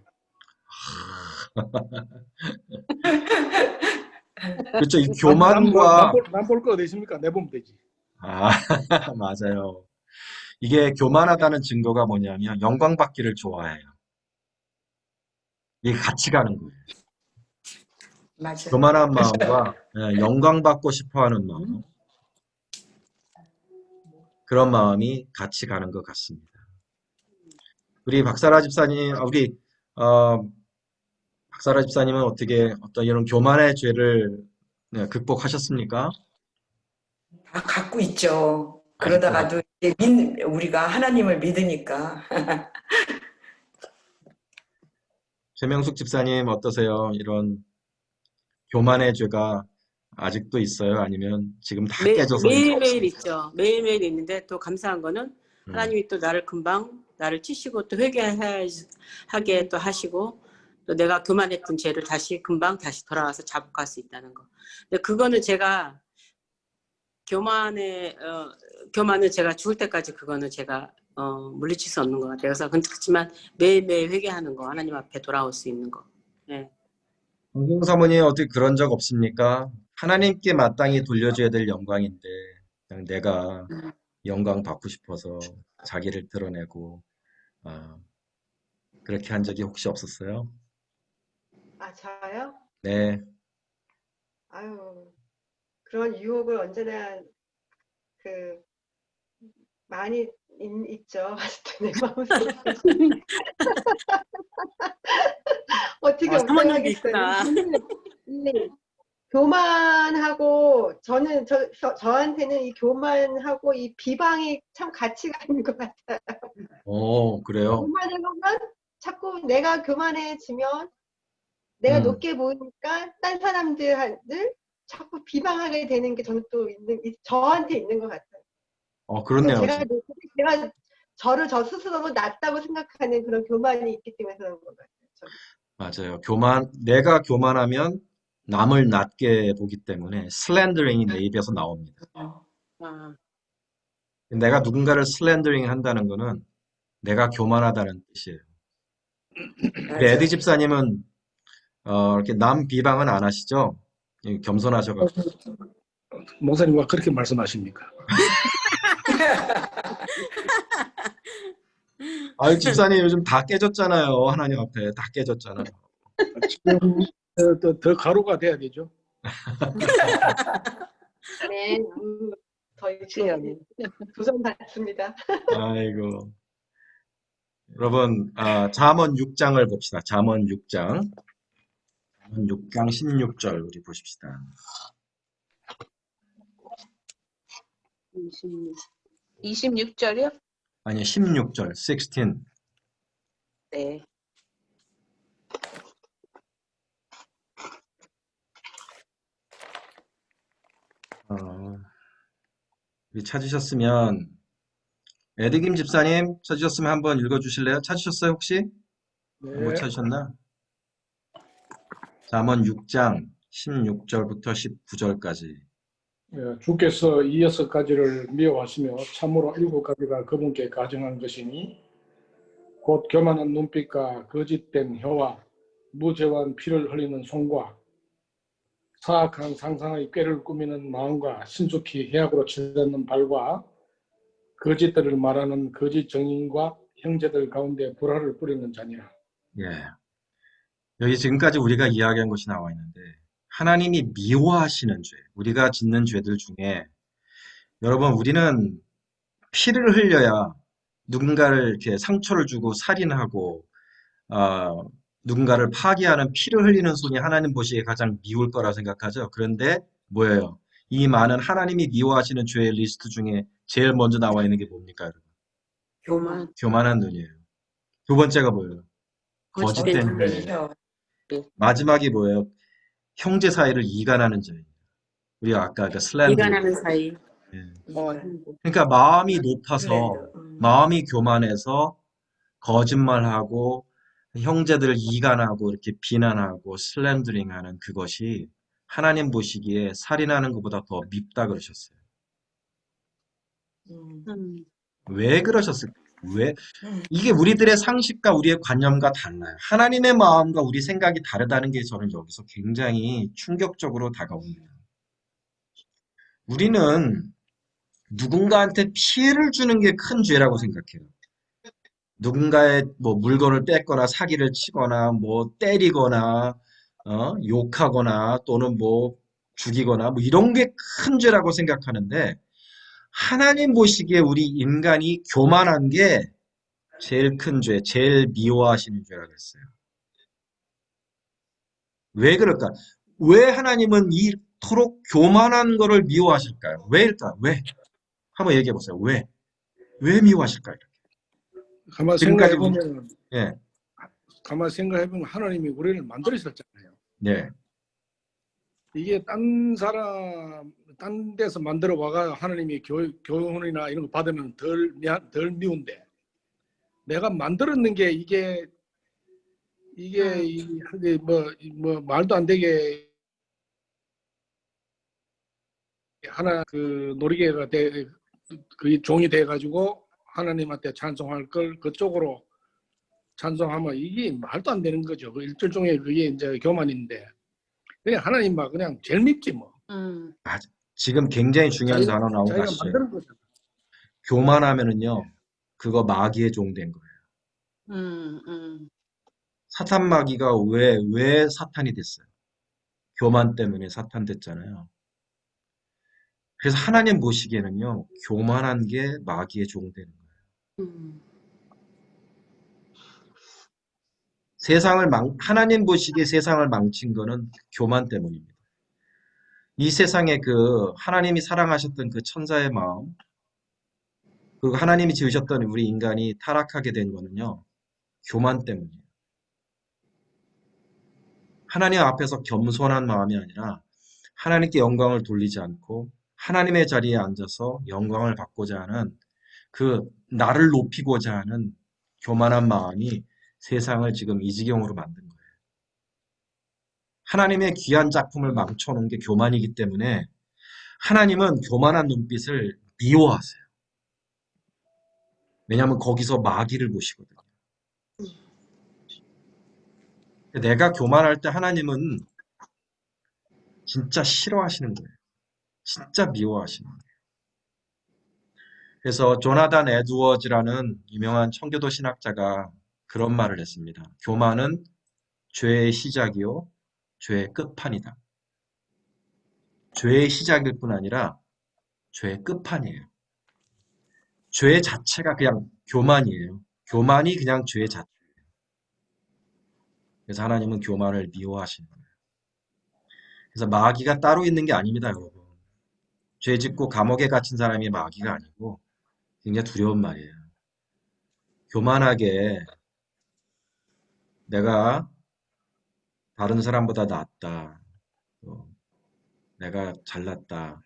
그렇죠. 이 교만과 남볼 거 어디 있습니까? 내보면 되지. 맞아요. 이게 교만하다는 증거가 뭐냐면 영광 받기를 좋아해요. 이게 같이 가는 거예요. 맞아요. 교만한 마음과 영광 받고 싶어하는 마음, 그런 마음이 같이 가는 것 같습니다. 우리 박사라 집사님, 박사라 집사님은 어떻게 어떤 이런 교만의 죄를 극복하셨습니까? 다 갖고 있죠. 그러다가도 이제 우리가 하나님을 믿으니까. 최명숙 집사님 어떠세요? 이런 교만의 죄가 아직도 있어요? 아니면 지금 다 깨져서 매일매일 있죠. 매일매일 있는데 또 감사한 거는 하나님이 또 나를 치시고 또 회개하게 또 하시고 또 내가 교만했던 죄를 금방 다시 돌아와서 자복할 수 있다는 거. 근데 그거는 제가 교만을 제가 죽을 때까지 그거는 제가 물리칠 수 없는 것 같아요. 그래서 그렇지만 매일매일 회개하는 거, 하나님 앞에 돌아올 수 있는 거. 네. 황경 사모님 어떻게 그런 적 없습니까? 하나님께 마땅히 돌려줘야 될 영광인데 그냥 내가 영광 받고 싶어서 자기를 드러내고 그렇게 한 적이 혹시 없었어요? 저요? 네. 아유, 그런 유혹을 언제나 많이 있죠. 내 마음속에. 어떻게 사모님도 없어야겠어요. 있구나. 교만하고 저한테는 이 교만하고 이 비방이 참 같이 가는 것 같아요. 그래요? 교만하면 자꾸 내가 교만해지면 내가 높게 보이니까 딴 사람들 자꾸 비방하게 되는 게 저는 또 저한테 있는 것 같아요. 그렇네요. 제가 저를 저 스스로로 낫다고 생각하는 그런 교만이 있기 때문에 그런 것 같아요. 맞아요. 내가 교만하면 남을 낮게 보기 때문에 슬렌더링이 내 입에서 나옵니다. 아, 내가 누군가를 슬렌더링 한다는 거는 내가 교만하다는 뜻이에요. 우리 에디 집사님은 이렇게 남 비방은 안 하시죠? 겸손하셔가지고. 목사님과 그렇게 말씀하십니까? 아유, 집사님 요즘 다 깨졌잖아요. 하나님 앞에 다 깨졌잖아요. 지금 더 가루가 돼야 되죠. 네, 더 이렇게 도전 받습니다. 아이고. 여러분, 잠언 6장을 봅시다. 잠언 6장. 잠언 6장 16절 우리 보십시다. 26절이요? 아니, 16절, 16. 네. 우리 찾으셨으면, 에디김 집사님 찾으셨으면 한번 읽어주실래요? 찾으셨어요, 혹시? 못 네. 찾으셨나? 잠언 6장 16절부터 19절까지. 예, 주께서 이 6가지를 미워하시며 참으로 7가지가 그분께 가증한 것이니 곧 교만한 눈빛과 거짓된 혀와 무죄한 피를 흘리는 손과 사악한 상상의 꾀를 꾸미는 마음과 신속히 해악으로 치닫는 발과 거짓들을 말하는 거짓 정인과 형제들 가운데 불화를 뿌리는 자니라. 예. 여기 지금까지 우리가 이야기한 것이 나와 있는데, 하나님이 미워하시는 죄, 우리가 짓는 죄들 중에, 여러분, 우리는 피를 흘려야 누군가를 이렇게 상처를 주고 살인하고, 누군가를 파괴하는 피를 흘리는 손이 하나님 보시기에 가장 미울 거라 생각하죠. 그런데 뭐예요? 이 많은 하나님이 미워하시는 죄의 리스트 중에 제일 먼저 나와 있는 게 뭡니까, 여러분? 교만한 눈이에요. 두 번째가 뭐예요? 거짓된 혀예요. 마지막이 뭐예요? 형제 사이를 이간하는 죄예요. 우리가 아까 그 슬렌더. 이간하는 사이. 그러니까 마음이 높아서, 마음이 교만해서 거짓말하고 형제들을 이간하고 이렇게 비난하고 슬렌더링하는 그것이 하나님 보시기에 살인하는 것보다 더 밉다 그러셨어요. 왜 그러셨을까요? 왜? 이게 우리들의 상식과 우리의 관념과 달라요. 하나님의 마음과 우리 생각이 다르다는 게 저는 여기서 굉장히 충격적으로 다가옵니다. 우리는 누군가한테 피해를 주는 게 큰 죄라고 생각해요. 누군가의 뭐 물건을 뺏거나 사기를 치거나 뭐 때리거나 욕하거나 또는 뭐 죽이거나 뭐 이런 게 큰 죄라고 생각하는데 하나님 보시기에 우리 인간이 교만한 게 제일 큰 죄, 제일 미워하시는 죄라고 했어요. 왜 그럴까? 왜 하나님은 이토록 교만한 거를 미워하실까요? 왜일까? 왜? 한번 얘기해 보세요. 왜? 왜 미워하실까요? 가만 지금까지 생각해보면, 예. 가만 생각해보면 하나님이 우리를 만들으셨잖아요. 네. 이게 딴 데서 만들어 와가 하나님이 교훈이나 이런 거 받으면 덜 미운데, 내가 만들었는 게 이게 뭐 말도 안 되게 하나 그 놀이개가 그 종이 돼 가지고 하나님한테 찬송할 걸 그쪽으로 찬송하면 이게 말도 안 되는 거죠. 그 일종의 그게 이제 교만인데 그냥 하나님 막 그냥 제일 밉지 뭐. 맞아. 지금 굉장히 중요한 단어 나온 거 자기가 아시죠? 만드는 거잖아. 교만하면은요, 그거 마귀의 종 된 거예요. 사탄 마귀가 왜 사탄이 됐어요? 교만 때문에 사탄 됐잖아요. 그래서 하나님 보시기에는요, 교만한 게 마귀의 종 되는 거예요. 하나님 보시기에 세상을 망친 거는 교만 때문입니다. 이 세상에 하나님이 사랑하셨던 그 천사의 마음, 그리고 하나님이 지으셨던 우리 인간이 타락하게 된 거는요, 교만 때문이에요. 하나님 앞에서 겸손한 마음이 아니라 하나님께 영광을 돌리지 않고 하나님의 자리에 앉아서 영광을 받고자 하는 그 나를 높이고자 하는 교만한 마음이 세상을 지금 이 지경으로 만든 거예요. 하나님의 귀한 작품을 망쳐놓은 게 교만이기 때문에 하나님은 교만한 눈빛을 미워하세요. 왜냐하면 거기서 마귀를 보시거든요. 내가 교만할 때 하나님은 진짜 싫어하시는 거예요. 진짜 미워하시는 거예요. 그래서 조나단 에드워즈라는 유명한 청교도 신학자가 그런 말을 했습니다. 교만은 죄의 시작이요, 죄의 끝판이다. 죄의 시작일 뿐 아니라 죄의 끝판이에요. 죄 자체가 그냥 교만이에요. 교만이 그냥 죄의 자체예요. 그래서 하나님은 교만을 미워하시는 거예요. 그래서 마귀가 따로 있는 게 아닙니다, 여러분. 죄 짓고 감옥에 갇힌 사람이 마귀가 아니고 굉장히 두려운 말이에요. 교만하게 내가 다른 사람보다 낫다, 내가 잘났다,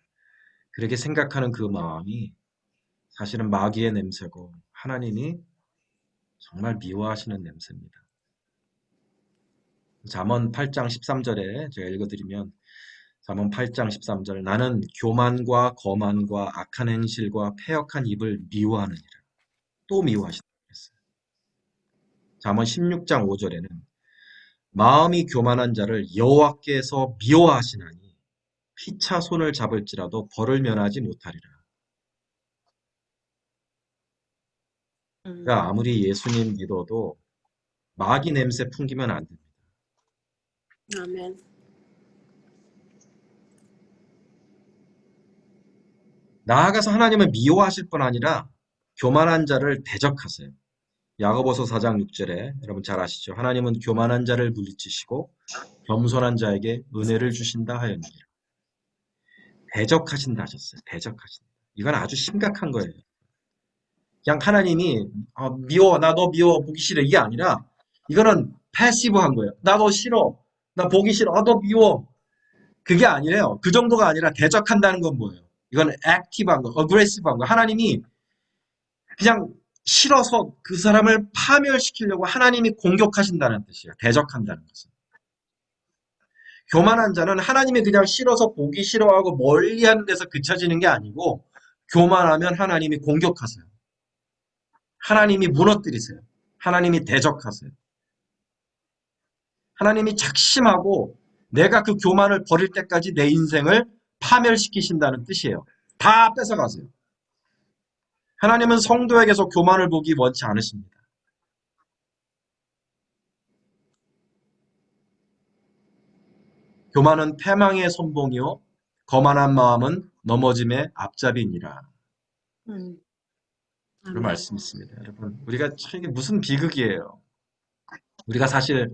그렇게 생각하는 그 마음이 사실은 마귀의 냄새고 하나님이 정말 미워하시는 냄새입니다. 잠언 8장 13절에 제가 읽어드리면 잠언 8장 13절 나는 교만과 거만과 악한 행실과 패역한 입을 미워하느니라. 또 미워하신다고 했어요. 잠언 16장 5절에는 마음이 교만한 자를 여호와께서 미워하시나니 피차 손을 잡을지라도 벌을 면하지 못하리라. 그러니까 아무리 예수님 믿어도 마귀 냄새 풍기면 안 됩니다. 아멘. 나아가서 하나님을 미워하실 뿐 아니라 교만한 자를 대적하세요. 야고보서 4장 6절에 여러분 잘 아시죠? 하나님은 교만한 자를 물리치시고 겸손한 자에게 은혜를 주신다 하였느니라. 대적하신다 하셨어요. 대적하신다. 이건 아주 심각한 거예요. 그냥 하나님이 미워, 나 너 미워, 보기 싫어 이게 아니라 이거는 패시브한 거예요. 나 너 싫어, 나 보기 싫어, 너 미워. 그게 아니래요. 그 정도가 아니라 대적한다는 건 뭐예요? 이건 액티브한 거, 어그레시브한 거. 하나님이 그냥 싫어서 그 사람을 파멸시키려고 하나님이 공격하신다는 뜻이에요. 대적한다는 것은. 교만한 자는 하나님이 그냥 싫어서 보기 싫어하고 멀리하는 데서 그쳐지는 게 아니고 교만하면 하나님이 공격하세요. 하나님이 무너뜨리세요. 하나님이 대적하세요. 하나님이 작심하고 내가 그 교만을 버릴 때까지 내 인생을 파멸시키신다는 뜻이에요. 다 뺏어가세요. 하나님은 성도에게서 교만을 보기 원치 않으십니다. 교만은 패망의 선봉이요 거만한 마음은 넘어짐의 앞잡이니라. 그런 말씀이 있습니다. 여러분, 우리가 참 이게 무슨 비극이에요. 우리가 사실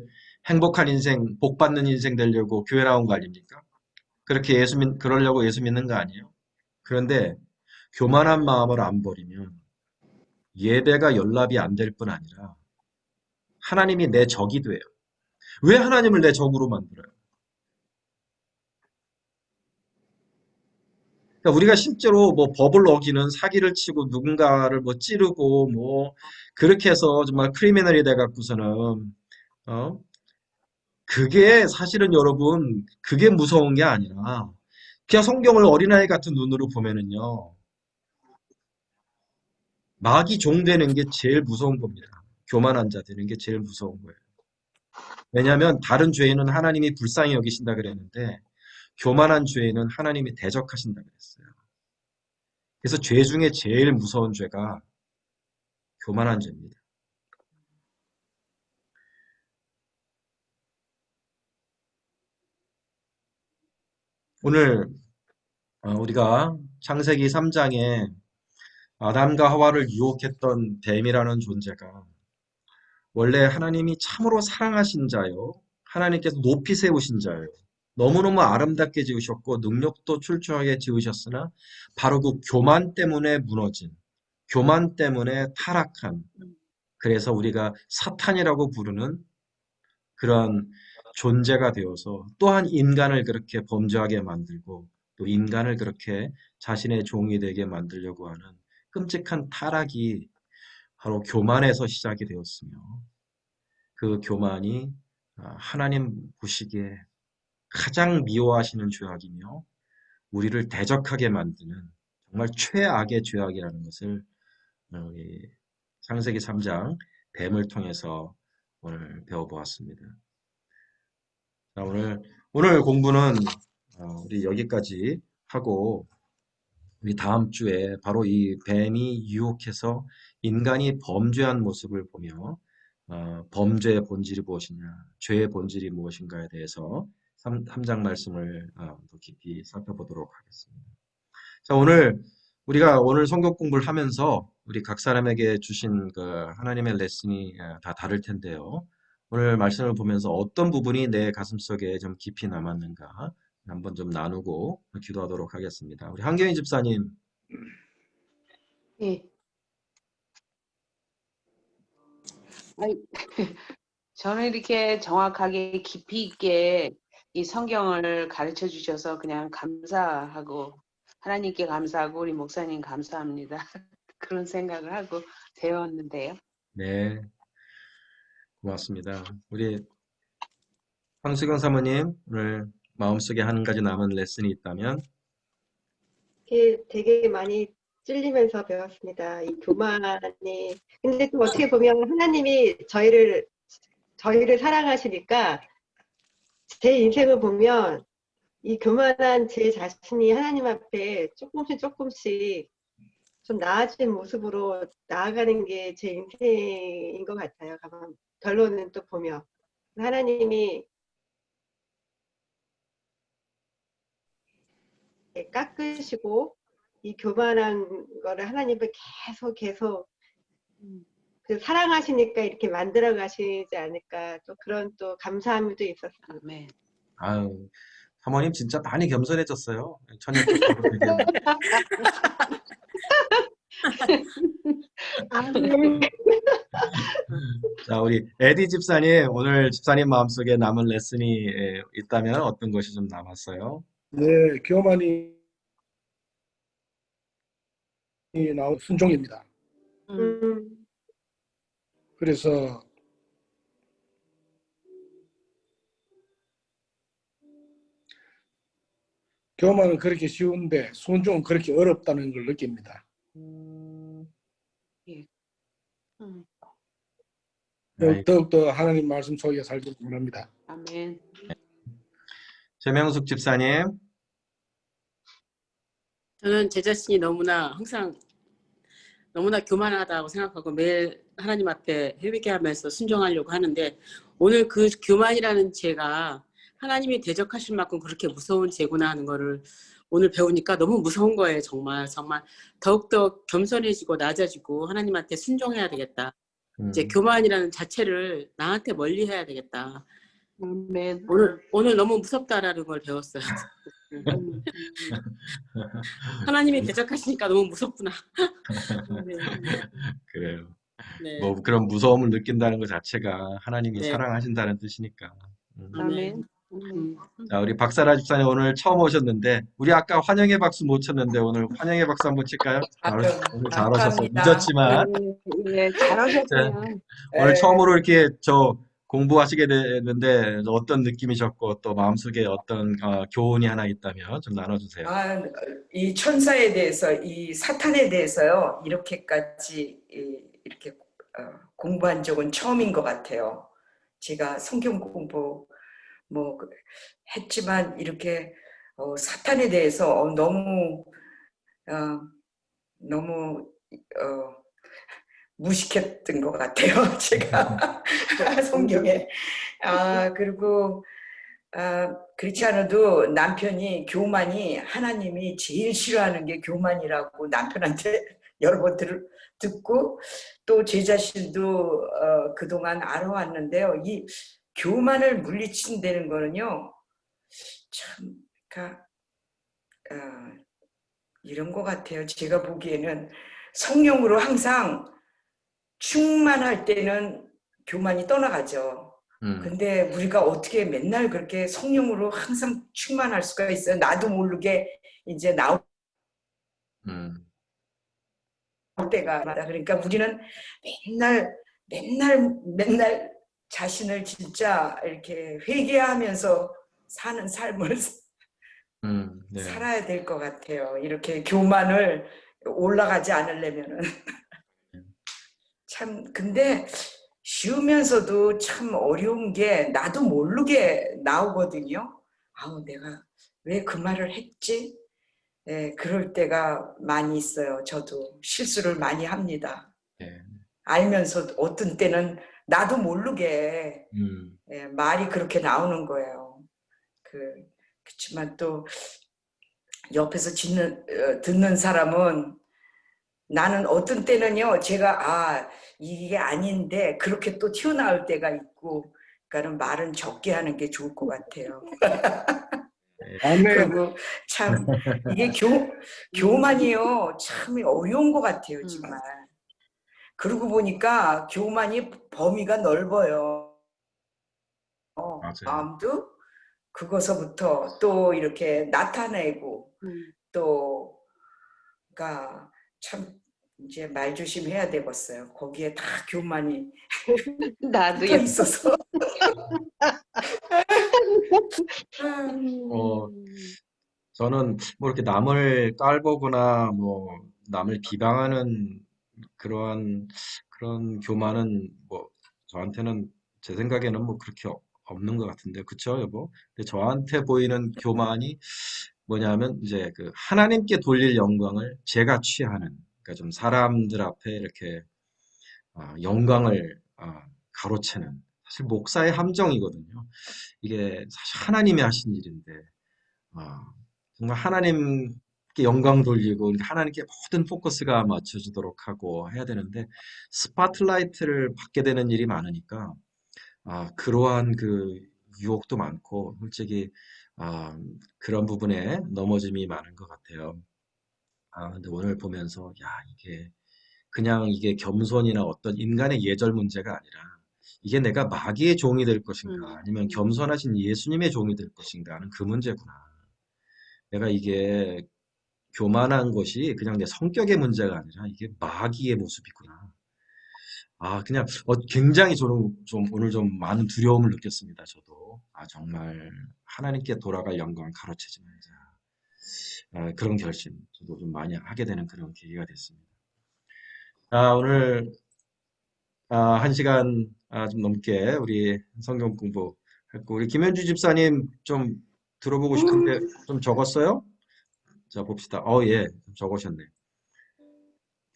행복한 인생, 복 받는 인생 되려고 교회 나온 거 아닙니까? 그러려고 예수 믿는 거 아니에요? 그런데 교만한 마음을 안 버리면 예배가 연락이 안 될 뿐 아니라 하나님이 내 적이 돼요. 왜 하나님을 내 적으로 만들어요? 그러니까 우리가 실제로 뭐 법을 어기는 사기를 치고 누군가를 뭐 찌르고 뭐 그렇게 해서 정말 크리미널이 돼갖고서는 그게 사실은 여러분 그게 무서운 게 아니라 그냥 성경을 어린아이 같은 눈으로 보면은요 마귀 종 되는 게 제일 무서운 겁니다. 교만한 자 되는 게 제일 무서운 거예요. 왜냐하면 다른 죄인은 하나님이 불쌍히 여기신다 그랬는데 교만한 죄인은 하나님이 대적하신다 그랬어요. 그래서 죄 중에 제일 무서운 죄가 교만한 죄입니다. 오늘 우리가 창세기 3장에 아담과 하와를 유혹했던 뱀이라는 존재가 원래 하나님이 참으로 사랑하신 자요. 하나님께서 높이 세우신 자예요. 너무너무 아름답게 지으셨고 능력도 출중하게 지으셨으나 바로 그 교만 때문에 무너진, 교만 때문에 타락한, 그래서 우리가 사탄이라고 부르는 그런 존재가 되어서 또한 인간을 그렇게 범죄하게 만들고 또 인간을 그렇게 자신의 종이 되게 만들려고 하는 끔찍한 타락이 바로 교만에서 시작이 되었으며 그 교만이 하나님 보시기에 가장 미워하시는 죄악이며 우리를 대적하게 만드는 정말 최악의 죄악이라는 것을 우리 창세기 3장 뱀을 통해서 오늘 배워보았습니다. 자, 오늘 공부는 우리 여기까지 하고 우리 다음 주에 바로 이 뱀이 유혹해서 인간이 범죄한 모습을 보며 범죄의 본질이 무엇이냐, 죄의 본질이 무엇인가에 대해서 3장 말씀을 더 깊이 살펴보도록 하겠습니다. 자, 우리가 오늘 성경 공부를 하면서 우리 각 사람에게 주신 그 하나님의 레슨이 다 다를 텐데요. 오늘 말씀을 보면서 어떤 부분이 내 가슴속에 좀 깊이 남았는가 한번 좀 나누고 기도하도록 하겠습니다. 우리 한경희 집사님. 예. 아니, 저는 이렇게 정확하게 깊이 있게 이 성경을 가르쳐 주셔서 그냥 감사하고 하나님께 감사하고 우리 목사님 감사합니다. 그런 생각을 하고 배웠는데요. 네, 고맙습니다. 우리 황수경 사모님, 오늘 마음속에 한 가지 남은 레슨이 있다면? 되게 많이 찔리면서 배웠습니다. 이 교만이. 근데 또 어떻게 보면 하나님이 저희를 사랑하시니까 제 인생을 보면 이 교만한 제 자신이 하나님 앞에 조금씩 좀 나아진 모습으로 나아가는 게 제 인생인 것 같아요. 결론은 또 보면 하나님이 깎으시고 이 교만한 거를 하나님은 계속 그 사랑하시니까 이렇게 만들어 가시지 않을까, 또 그런 또 감사함이 또 있었어요. 아멘. 아유, 사모님 진짜 많이 겸손해졌어요. 처녀 쪽으로 되게. 자, 우리 에디 집사님, 오늘 집사님 마음속에 남은 레슨이 있다면 어떤 것이 좀 남았어요? 네, 교만이 나온 순종입니다. 그래서 교만은 그렇게 쉬운데 순종은 그렇게 어렵다는 걸 느낍니다. 예. 더욱더 하나님 말씀 속에 살기 원합니다. 아멘. 최명숙 집사님. 저는 제 자신이 항상 너무나 교만하다고 생각하고 매일 하나님 앞에 회개하면서 순종하려고 하는데 오늘 그 교만이라는 죄가 하나님이 대적하실 만큼 그렇게 무서운 죄구나 하는 거를 오늘 배우니까 너무 무서운 거예요. 정말 더욱더 겸손해지고 낮아지고 하나님한테 순종해야 되겠다. 이제 교만이라는 자체를 나한테 멀리 해야 되겠다. 아멘. 오늘 너무 무섭다라는 걸 배웠어요. 하나님이 대적하시니까 너무 무섭구나. 그래요. 네. 뭐 그런 무서움을 느낀다는 것 자체가 하나님이 네. 사랑하신다는 뜻이니까. 아멘. 자, 우리 박사라 집사님 오늘 처음 오셨는데 우리 아까 환영의 박수 못 쳤는데 오늘 환영의 박수 한번 칠까요? 오늘 잘 오셨어요. 감사합니다. 늦었지만 네, 잘하셨어요. 오늘 처음으로 이렇게 공부하시게 됐는데 어떤 느낌이셨고 또 마음속에 어떤 교훈이 하나 있다면 좀 나눠주세요. 이 천사에 대해서, 이 사탄에 대해서요, 이렇게까지 이렇게 공부한 적은 처음인 것 같아요. 제가 성경 공부 했지만 이렇게 사탄에 대해서 너무 무식했던 것 같아요. 제가 성경에. 그리고 그렇지 않아도 남편이 교만이, 하나님이 제일 싫어하는 게 교만이라고 남편한테 여러 번 듣고 또 제 자신도 그동안 알아왔는데요. 이 교만을 물리친다는 거는요, 참, 이런 것 같아요. 제가 보기에는 성령으로 항상 충만할 때는 교만이 떠나가죠. 근데 우리가 어떻게 맨날 그렇게 성령으로 항상 충만할 수가 있어요? 나도 모르게 이제 나올 때가 많아. 그러니까 우리는 맨날 자신을 진짜 이렇게 회개하면서 사는 삶을 네. 살아야 될 것 같아요. 이렇게 교만을 올라가지 않으려면은. 참, 근데 쉬우면서도 참 어려운 게 나도 모르게 나오거든요. 아우, 내가 왜 그 말을 했지? 예, 그럴 때가 많이 있어요. 저도 실수를 많이 합니다. 네. 알면서 어떤 때는 나도 모르게 예, 말이 그렇게 나오는 거예요. 그렇지만 또 옆에서 듣는 사람은 나는 어떤 때는요, 제가, 이게 아닌데, 그렇게 또 튀어나올 때가 있고, 그러니까는 말은 적게 하는 게 좋을 것 같아요. 아멘. 그리고 참, 이게 교만이요, 참 어려운 것 같아요, 정말. 그러고 보니까 교만이 범위가 넓어요. 맞아요. 마음도 그거서부터 또 이렇게 나타내고, 또, 그러니까 참, 이제 말 조심해야 되겠어요. 거기에 다 교만이 나도요. 붙어 있어서. 저는 뭐 이렇게 남을 깔보거나 뭐 남을 비방하는 그런 교만은 뭐 저한테는 제 생각에는 뭐 그렇게 없는 것 같은데, 그쵸, 여보? 근데 저한테 보이는 교만이 뭐냐면 이제 그 하나님께 돌릴 영광을 제가 취하는, 그러니까 좀 사람들 앞에 이렇게 영광을 가로채는, 사실 목사의 함정이거든요. 이게 사실 하나님이 하신 일인데 정말 하나님께 영광 돌리고 하나님께 모든 포커스가 맞춰지도록 하고 해야 되는데, 스파트라이트를 받게 되는 일이 많으니까 그러한 그 유혹도 많고, 솔직히 그런 부분에 넘어짐이 많은 것 같아요. 근데 오늘 보면서 이게 그냥 이게 겸손이나 어떤 인간의 예절 문제가 아니라, 이게 내가 마귀의 종이 될 것인가 아니면 겸손하신 예수님의 종이 될 것인가 하는 그 문제구나. 내가 이게 교만한 것이 그냥 내 성격의 문제가 아니라 이게 마귀의 모습이구나. 그냥 굉장히 저는 좀 오늘 좀 많은 두려움을 느꼈습니다. 저도 정말 하나님께 돌아갈 영광을 가로채지만 그런 결심 저도 좀 많이 하게 되는 그런 계기가 됐습니다. 오늘 1시간 좀 넘게 우리 성경 공부했고, 우리 김현주 집사님 좀 들어보고 싶은데 좀 적었어요? 자, 봅시다. 예, 적으셨네.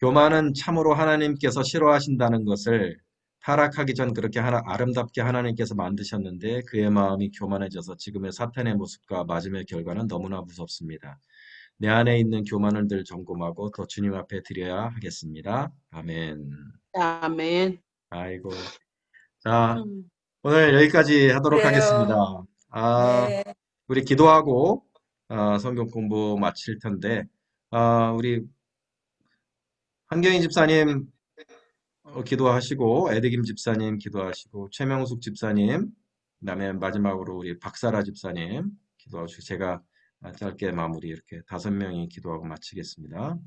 교만은 참으로 하나님께서 싫어하신다는 것을, 타락하기 전 그렇게 아름답게 하나님께서 만드셨는데 그의 마음이 교만해져서 지금의 사탄의 모습과 맞음의 결과는 너무나 무섭습니다. 내 안에 있는 교만을 늘 점검하고 더 주님 앞에 드려야 하겠습니다. 아멘. 아멘. 아이고. 자, 오늘 여기까지 하도록 그래요. 하겠습니다. 네. 우리 기도하고 성경 공부 마칠 텐데, 우리 한경희 집사님 기도하시고, 에드김 집사님 기도하시고, 최명숙 집사님, 그다음에 마지막으로 우리 박사라 집사님 기도하시고, 제가 짧게 마무리 이렇게 5명이 기도하고 마치겠습니다.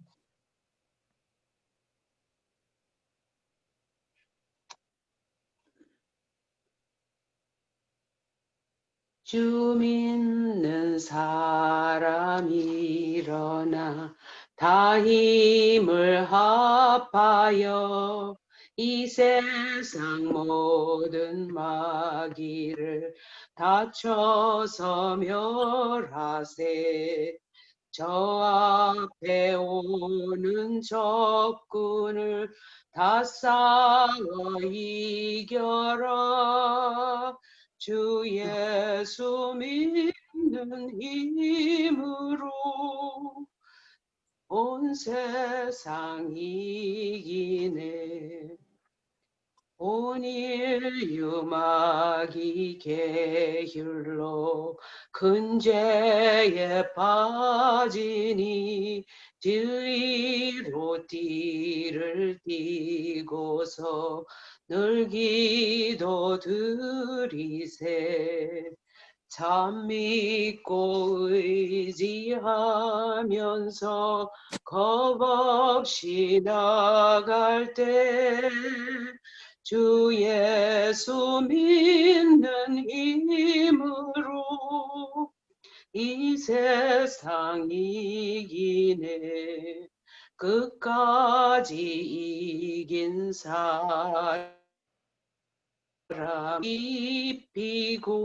주 믿는 사람 일어나 다 힘을 합하여 이 세상 모든 마귀를 다쳐서 멸하세. 저 앞에 오는 적군을 다 싸워 이겨라. 주 예수 믿는 힘으로 온 세상 이기네. 온 인류 마귀 계율로 큰 죄에 빠지니 뒤로 띠를 띠고서 늘 기도 드리세. 참 믿고 의지하면서 겁없이 나갈 때 주 예수 믿는 힘으로 이 세상 이기네. 끝까지 이긴 사람 입히고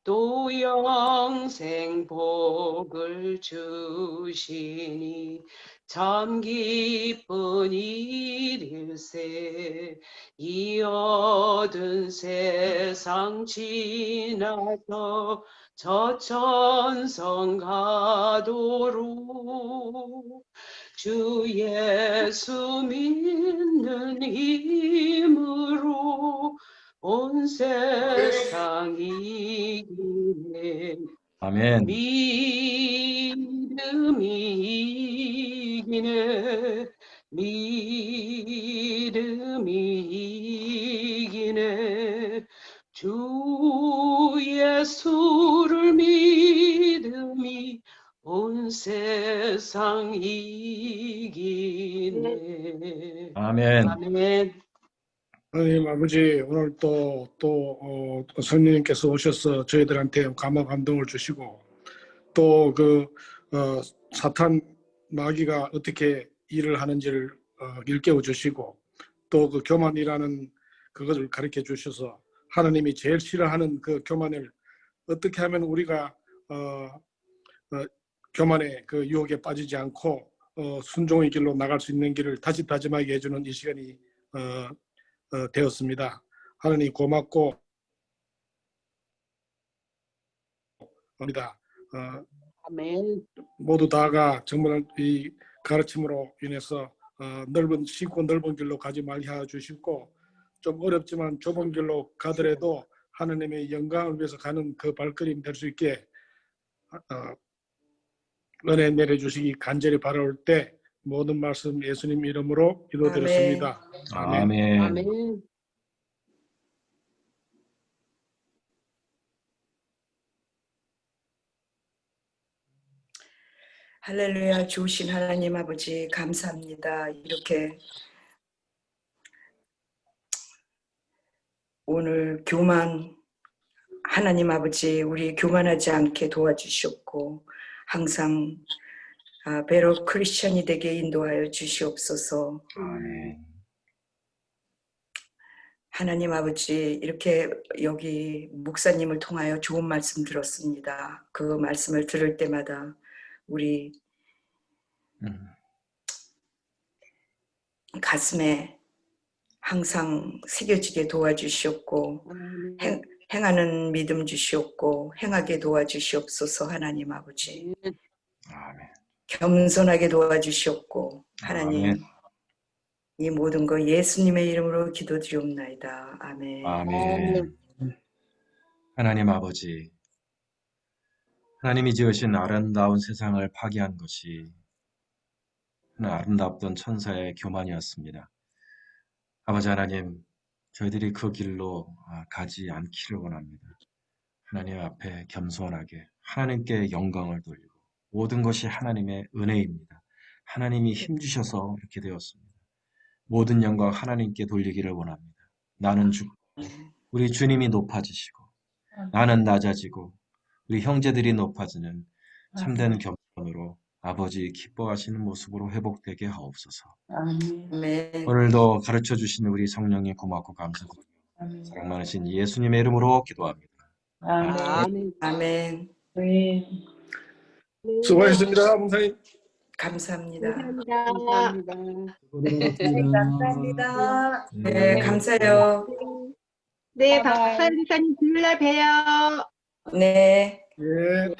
또 영생 복을 주시니 참 기쁜 일일세. 이 얻은 세상 지나서 저 천성 가도록 주 예수 믿는 힘으로 온 세상 이기네. 아멘. 믿음이 이기네. 믿음이 이기네. 주 예수를 믿음이 온 세상 이기네. 아멘. 아멘. 하나님 아버지, 오늘 또 성령님께서 오셔서 저희들한테 감화 감동을 주시고 또 사탄 마귀가 어떻게 일을 하는지를 일깨워 주시고 또 그 교만이라는 그것을 가르쳐 주셔서 하나님이 제일 싫어하는 그 교만을 어떻게 하면 우리가 교만의 그 유혹에 빠지지 않고 순종의 길로 나갈 수 있는 길을 다짐하게 해주는 이 시간이 되었습니다. 하나님 고맙고 합니다. 아멘. 모두 다가 정말 이 가르침으로 인해서 쉽고 넓은 길로 가지 말게 해 주시고 좀 어렵지만 좁은 길로 가더라도 하나님의 영광을 위해서 가는 그 발걸음 될 수 있게 은혜 내려주시기 간절히 바라올 때 모든 말씀 예수님 이름으로 기도드렸습니다. 아멘. 아멘. 할렐루야. 좋으신 하나님 아버지 감사합니다. 이렇게 오늘 교만 하나님 아버지 우리 교만하지 않게 도와주셨고 항상 베러 크리스천이 되게 인도하여 주시옵소서. 아멘. 하나님 아버지 이렇게 여기 목사님을 통하여 좋은 말씀 들었습니다. 그 말씀을 들을 때마다 우리 가슴에 항상 새겨지게 도와주시옵고 행하는 믿음 주시옵고 행하게 도와주시옵소서. 하나님 아버지 아멘. 겸손하게 도와주시옵고 하나님 아멘. 이 모든 거 예수님의 이름으로 기도드리옵나이다. 아멘. 아멘. 하나님 아버지, 하나님이 지으신 아름다운 세상을 파괴한 것이 아름답던 천사의 교만이었습니다. 아버지 하나님, 저희들이 그 길로 가지 않기를 원합니다. 하나님 앞에 겸손하게 하나님께 영광을 돌리고 모든 것이 하나님의 은혜입니다. 하나님이 힘주셔서 이렇게 되었습니다. 모든 영광 하나님께 돌리기를 원합니다. 나는 죽고 우리 주님이 높아지시고 나는 낮아지고 우리 형제들이 높아지는 참된 겸손으로 아버지 기뻐하시는 모습으로 회복되게 하옵소서. 아멘. 오늘도 가르쳐 주신 우리 성령님 고맙고 감사드리며 사랑 많으신 예수님의 이름으로 기도합니다. 아멘. 아멘. 수고하셨습니다, 목사님. 감사합니다. 감사합니다. 감사합니다. 네, 감사해요. 네, 박사님 주일날 봬요. 네. 예.